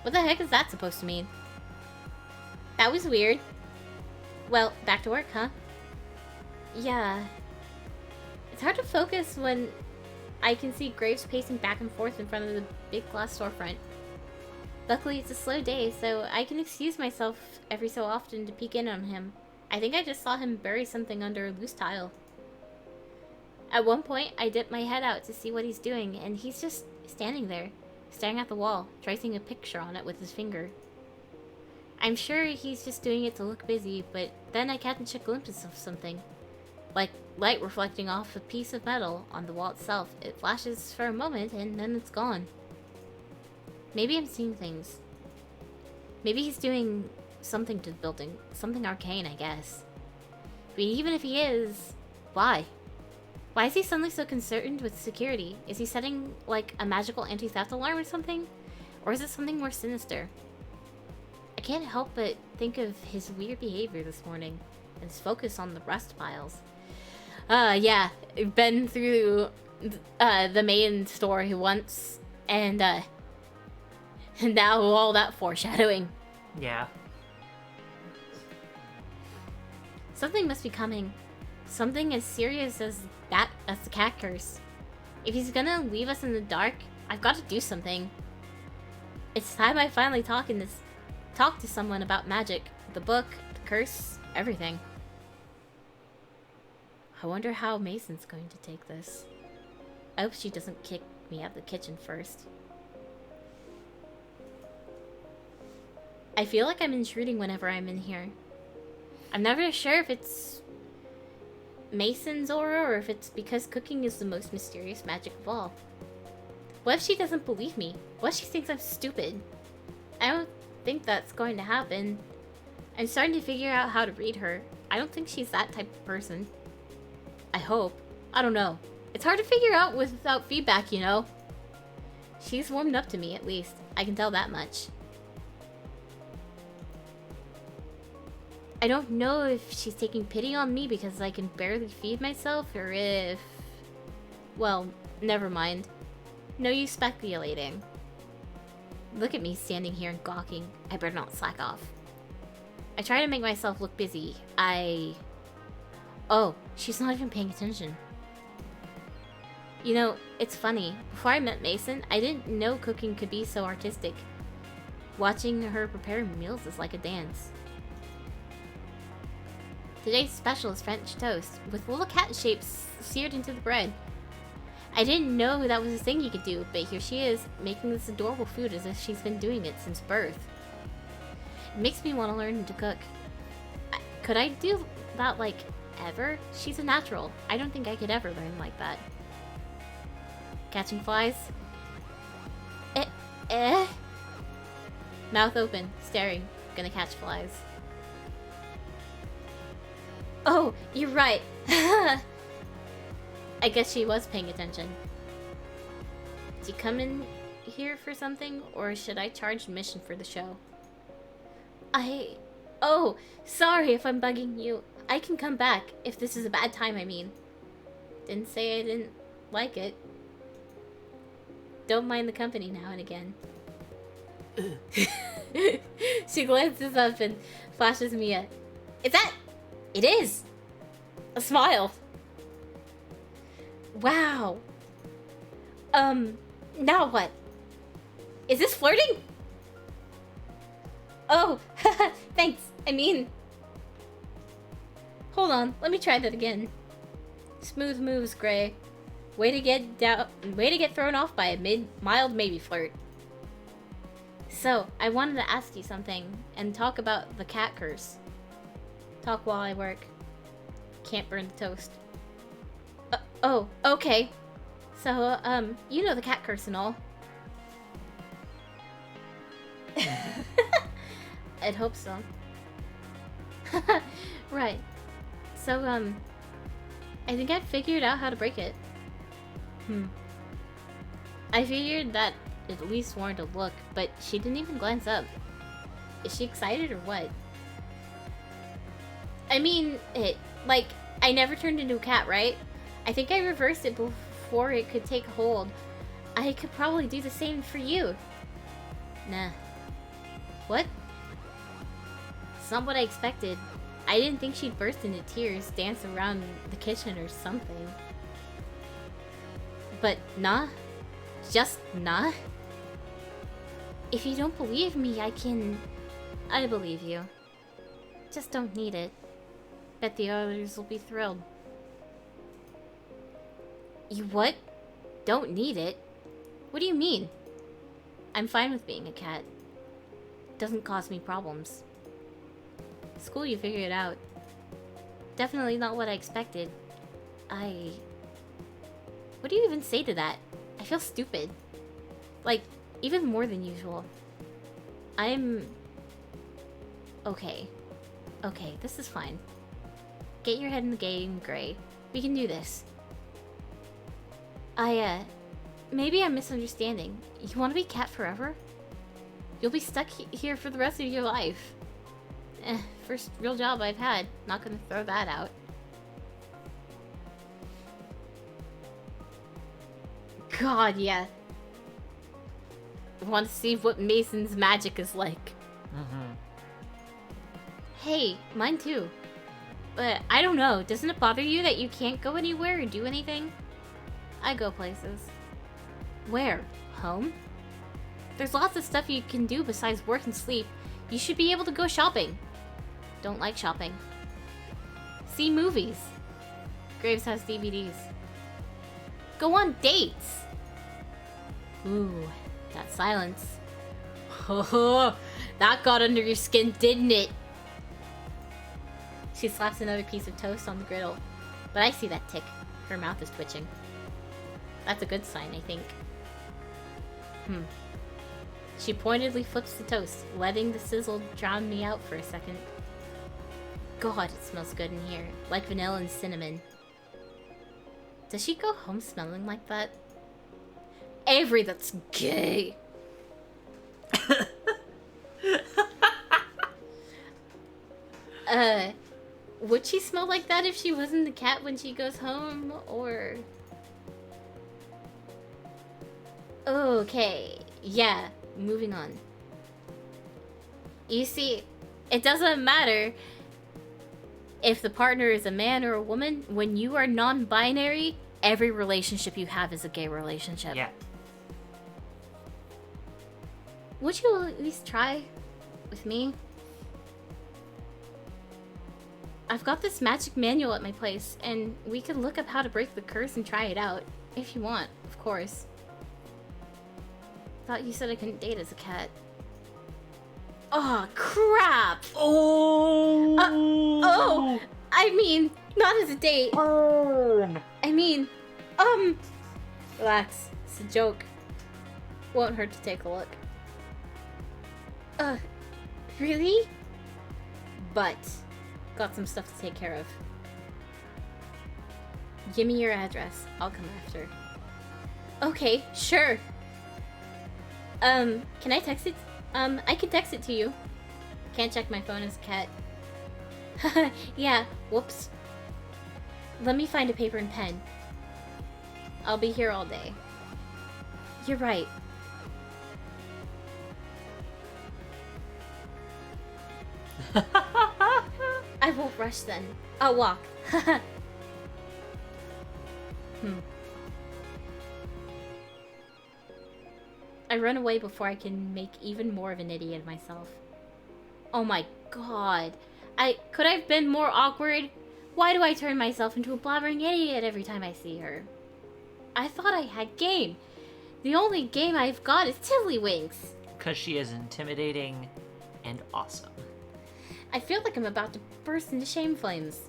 What the heck is that supposed to mean? That was weird. Well, back to work, huh? Yeah. It's hard to focus when I can see Graves pacing back and forth in front of the big glass storefront. Luckily, it's a slow day, so I can excuse myself every so often to peek in on him. I think I just saw him bury something under a loose tile. At one point, I dipped my head out to see what he's doing, and he's just standing there, staring at the wall, tracing a picture on it with his finger. I'm sure he's just doing it to look busy, but then I catch a glimpse of something. Like light reflecting off a piece of metal on the wall itself. It flashes for a moment, and then it's gone. Maybe I'm seeing things. Maybe he's doing something to the building. Something arcane, I guess. But even if he is, why? Why is he suddenly so concerned with security? Is he setting, like, a magical anti-theft alarm or something? Or is it something more sinister? I can't help but think of his weird behavior this morning. And his focus on the rust piles. Yeah. Been through the main store once. And now all that foreshadowing. Yeah. Something must be coming. Something as serious as that, as the cat curse. If he's gonna leave us in the dark, I've got to do something. It's time I finally talk to someone about magic. The book, the curse, everything. I wonder how Mason's going to take this. I hope she doesn't kick me out of the kitchen first. I feel like I'm intruding whenever I'm in here. I'm never sure if it's Mason's aura or if it's because cooking is the most mysterious magic of all. What if she doesn't believe me? What if she thinks I'm stupid? I don't think that's going to happen. I'm starting to figure out how to read her. I don't think she's that type of person. I hope. I don't know. It's hard to figure out without feedback, you know? She's warmed up to me, at least. I can tell that much. I don't know if she's taking pity on me because I can barely feed myself, or if... Well, never mind. No use speculating. Look at me standing here and gawking. I better not slack off. I try to make myself look busy. Oh, she's not even paying attention. You know, it's funny. Before I met Mason, I didn't know cooking could be so artistic. Watching her prepare meals is like a dance. Today's special is French toast, with little cat shapes seared into the bread. I didn't know that was a thing you could do, but here she is, making this adorable food as if she's been doing it since birth. It makes me want to learn to cook. Could I do that, like, ever? She's a natural. I don't think I could ever learn like that. Catching flies? Mouth open, staring, gonna catch flies. Oh, you're right. I guess she was paying attention. Did you come in here for something, or should I charge admission for the show? Oh, sorry if I'm bugging you. I can come back, if this is a bad time, I mean. Didn't say I didn't like it. don't mind the company now and again. She glances up and flashes me a... Is that... It is! A smile. Wow. Now what? Is this flirting? Oh, thanks. I mean... Hold on, let me try that again. Smooth moves, Gray. Way to get thrown off by a mild maybe flirt. So, I wanted to ask you something and talk about the cat curse. Talk while I work. Can't burn the toast. Oh, okay. So, you know the cat curse and all. I'd hope so. Right. So, I think I figured out how to break it. I figured that it at least warranted a look, but she didn't even glance up. Is she excited or what? I mean, I never turned into a cat, right? I think I reversed it before it could take hold. I could probably do the same for you. Nah. What? It's not what I expected. I didn't think she'd burst into tears, dance around the kitchen or something. But nah. Just nah. If you don't believe me, I believe you. Just don't need it. Bet the others will be thrilled. You what? Don't need it? What do you mean? I'm fine with being a cat. Doesn't cause me problems. It's cool you figured it out. Definitely not what I expected. What do you even say to that? I feel stupid. Like, even more than usual. I'm... Okay. Okay, this is fine. Get your head in the game, Gray. We can do this. Maybe I'm misunderstanding. You want to be cat forever? You'll be stuck here for the rest of your life. First real job I've had. Not gonna throw that out. God, yeah. I want to see what Mason's magic is like. Hey, mine too. But I don't know, doesn't it bother you that you can't go anywhere or do anything? I go places. Where? Home? There's lots of stuff you can do besides work and sleep. You should be able to go shopping. Don't like shopping. See movies. Graves has DVDs. Go on dates. Ooh, that silence. Oh, that got under your skin, didn't it? She slaps another piece of toast on the griddle. But I see that tick. Her mouth is twitching. That's a good sign, I think. She pointedly flips the toast, letting the sizzle drown me out for a second. God, it smells good in here. Like vanilla and cinnamon. Does she go home smelling like that? Avery, that's gay. Would she smell like that if she wasn't the cat when she goes home, or... Okay, yeah, moving on. You see, it doesn't matter if the partner is a man or a woman. When you are non-binary, every relationship you have is a gay relationship. Yeah. Would you at least try with me? I've got this magic manual at my place, and we can look up how to break the curse and try it out. If you want, of course. Thought you said I couldn't date as a cat. Oh, crap! Oh! I mean, not as a date. Burn! I mean, relax. It's a joke. Won't hurt to take a look. Really? But, got some stuff to take care of. Give me your address. I'll come after. Okay, sure. Can I text it? I can text it to you. Can't check my phone as a cat. Yeah, whoops. Let me find a paper and pen. I'll be here all day. You're right. I won't rush then. I'll walk. I run away before I can make even more of an idiot of myself. Oh my god. Could I have been more awkward? Why do I turn myself into a blabbering idiot every time I see her? I thought I had game. The only game I've got is Tiddlywinks. Because she is intimidating and awesome. I feel like I'm about to burst into shame flames.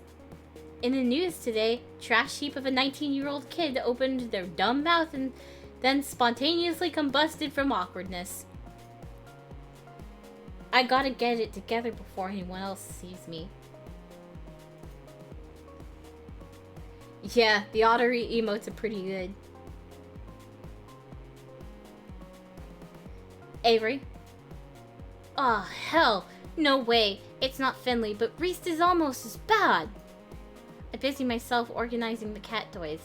In the news today, trash heap of a 19-year-old kid opened their dumb mouth and then spontaneously combusted from awkwardness. I gotta get it together before anyone else sees me. Yeah, the ottery emotes are pretty good. Avery? Oh, hell. No way. It's not Finley, but Reese is almost as bad. I busy myself organizing the cat toys.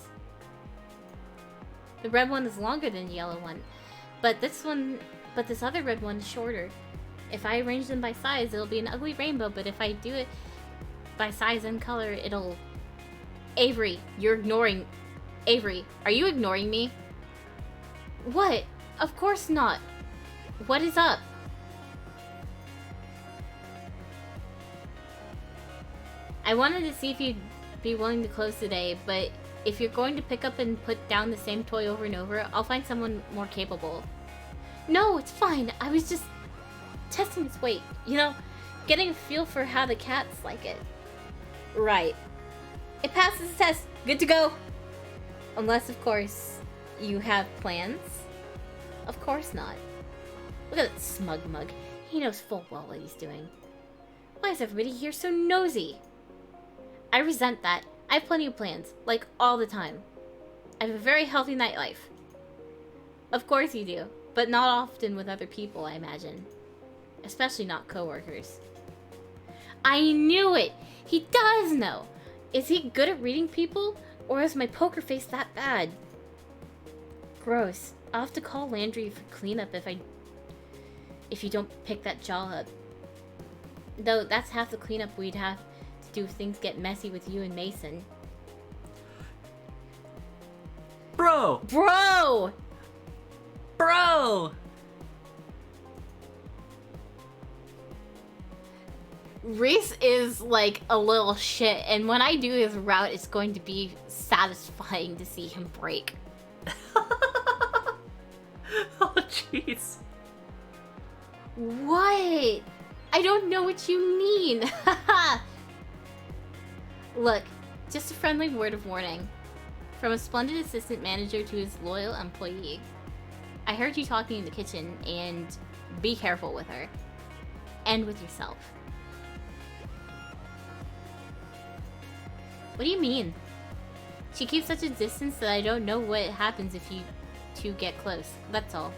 The red one is longer than the yellow one, but this other red one is shorter. If I arrange them by size, it'll be an ugly rainbow, but if I do it by size and color, it'll... Avery, you're ignoring... Avery, are you ignoring me? What? Of course not. What is up? I wanted to see if you'd be willing to close today, but if you're going to pick up and put down the same toy over and over, I'll find someone more capable. No, it's fine. I was just testing its weight. You know, getting a feel for how the cats like it. Right. It passes the test. Good to go. Unless, of course, you have plans. Of course not. Look at that smug mug. He knows full well what he's doing. Why is everybody here so nosy? I resent that. I have plenty of plans, like all the time. I have a very healthy nightlife. Of course you do, but not often with other people, I imagine. Especially not coworkers. I knew it! He does know! Is he good at reading people, or is my poker face that bad? Gross. I'll have to call Landry for cleanup if you don't pick that jaw up. Though that's half the cleanup we'd have to do if things get messy with you and Mason. Bro! Bro! Bro! Reese is like a little shit, and when I do his route, it's going to be satisfying to see him break. Oh, jeez. What? I don't know what you mean. Look, just a friendly word of warning. From a splendid assistant manager to his loyal employee. I heard you talking in the kitchen, and be careful with her. And with yourself. What do you mean? She keeps such a distance that I don't know what happens if you two get close. That's all.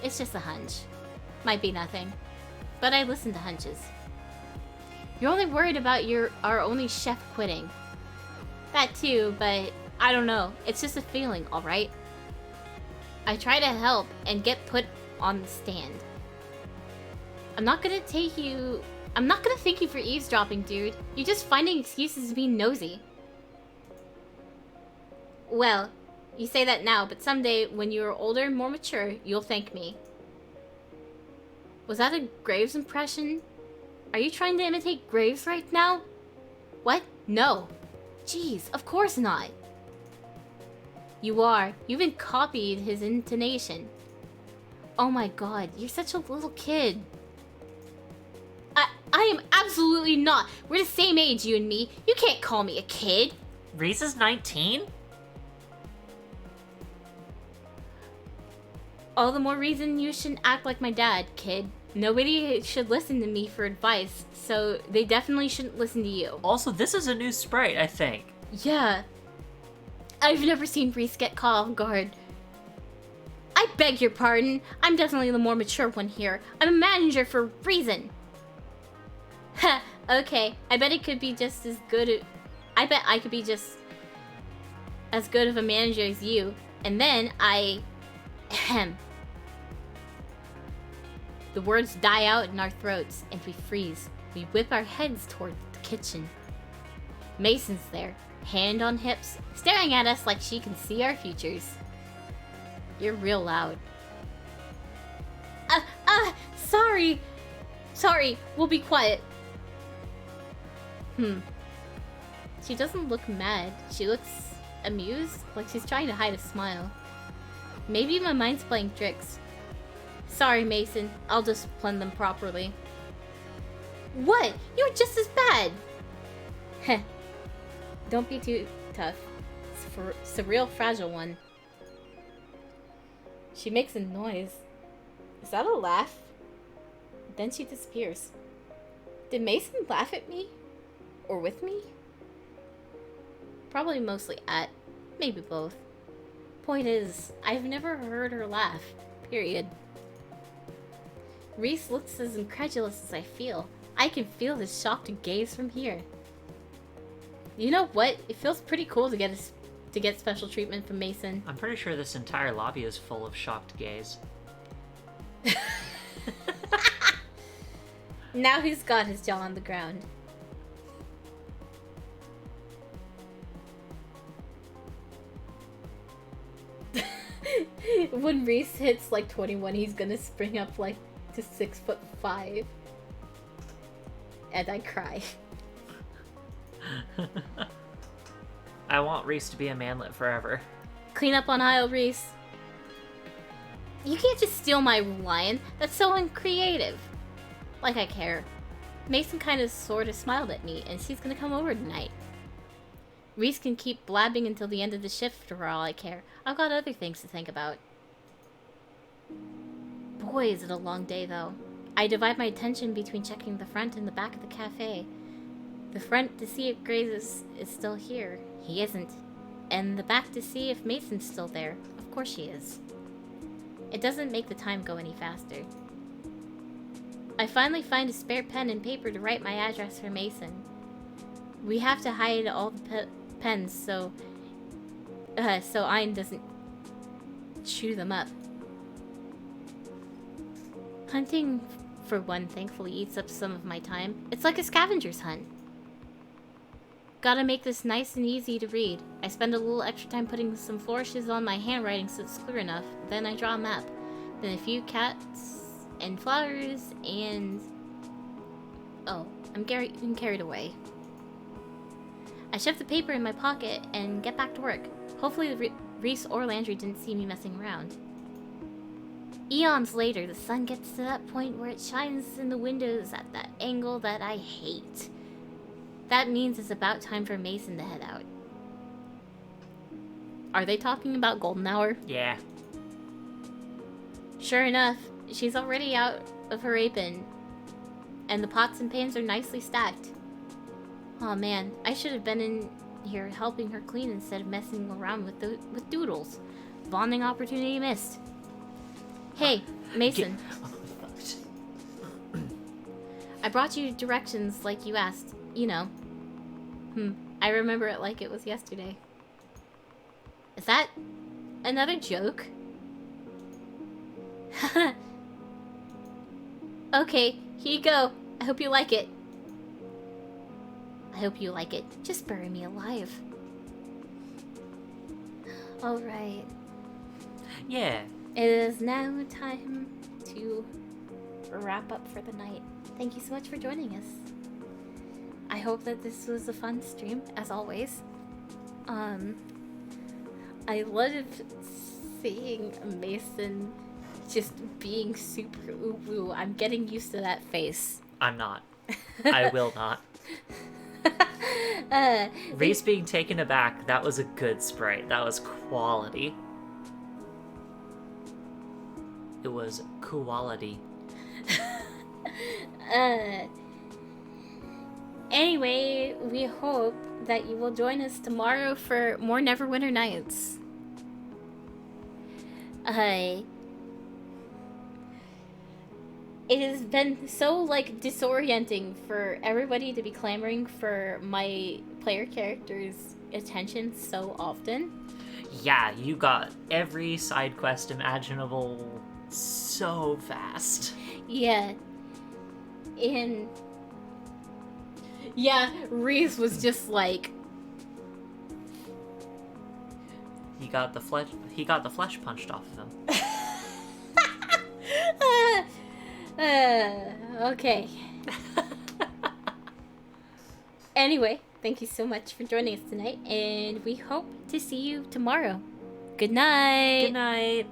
It's just a hunch. Might be nothing. But I listen to hunches. You're only worried about our only chef quitting. That too, but I don't know. It's just a feeling, alright? I try to help and get put on the stand. I'm not gonna thank you for eavesdropping, dude. You're just finding excuses to be nosy. Well, you say that now, but someday, when you're older and more mature, you'll thank me. Was that a Graves impression? Are you trying to imitate Graves right now? What? No. Jeez, of course not. You are. You even copied his intonation. Oh my god, you're such a little kid. I am absolutely not. We're the same age, you and me. You can't call me a kid. Reese is 19? All the more reason you shouldn't act like my dad, kid. Nobody should listen to me for advice, so they definitely shouldn't listen to you. Also, this is a new sprite, I think. Yeah. I've never seen Reese get caught off guard. I beg your pardon. I'm definitely the more mature one here. I'm a manager for a reason. Ha, okay. I bet it could be just as good. I bet I could be just as good of a manager as you. And then Ahem. The words die out in our throats, and we freeze. We whip our heads toward the kitchen. Mason's there, hand on hips, staring at us like she can see our futures. You're real loud. Sorry. Sorry, we'll be quiet. She doesn't look mad. She looks amused, like she's trying to hide a smile. Maybe my mind's playing tricks. Sorry, Mason. I'll discipline them properly. What? You're just as bad! Heh. Don't be too tough. It's a real fragile one. She makes a noise. Is that a laugh? Then she disappears. Did Mason laugh at me? Or with me? Probably mostly at. Maybe both. Point is, I've never heard her laugh. Period. Reese looks as incredulous as I feel. I can feel his shocked gaze from here. You know what? It feels pretty cool to get special treatment from Mason. I'm pretty sure this entire lobby is full of shocked gays. Now he's got his jaw on the ground. When Reese hits like 21, he's gonna spring up like to 6'5". And I cry. I want Reese to be a manlet forever. Clean up on aisle, Reese. You can't just steal my line. That's so uncreative. Like I care. Mason kind of sort of smiled at me, and she's gonna come over tonight. Reese can keep blabbing until the end of the shift for all I care. I've got other things to think about. Boy, is it a long day, though. I divide my attention between checking the front and the back of the cafe. The front to see if Graves is still here. He isn't. And the back to see if Mason's still there. Of course she is. It doesn't make the time go any faster. I finally find a spare pen and paper to write my address for Mason. We have to hide all the pens so Ein doesn't chew them up. Hunting, for one, thankfully eats up some of my time. It's like a scavenger's hunt. Gotta make this nice and easy to read. I spend a little extra time putting some flourishes on my handwriting so it's clear enough. Then I draw a map. Then a few cats and flowers and... Oh, I'm getting carried away. I shove the paper in my pocket and get back to work. Hopefully Reese or Landry didn't see me messing around. Eons later, the sun gets to that point where it shines in the windows at that angle that I hate. That means it's about time for Mason to head out. Are they talking about golden hour? Yeah. Sure enough, she's already out of her apron, and the pots and pans are nicely stacked. Oh man, I should have been in here helping her clean instead of messing around with doodles. Bonding opportunity missed. Hey, Mason. I brought you directions like you asked. You know. I remember it like it was yesterday. Is that another joke? Okay, here you go. I hope you like it. I hope you like it. Just bury me alive. Alright. Yeah. It is now time to wrap up for the night. Thank you so much for joining us. I hope that this was a fun stream, as always. I loved seeing Mason just being super uwu. I'm getting used to that face. I'm not. I will not. Reese being taken aback, that was a good sprite. That was quality. It was quality. Anyway, we hope that you will join us tomorrow for more Neverwinter Nights. It has been so, disorienting for everybody to be clamoring for my player character's attention so often. Yeah, you got every side quest imaginable so fast. Yeah. And yeah, Reese was just like, He got the flesh punched off of him. okay. Anyway, thank you so much for joining us tonight, and we hope to see you tomorrow. Good night. Good night.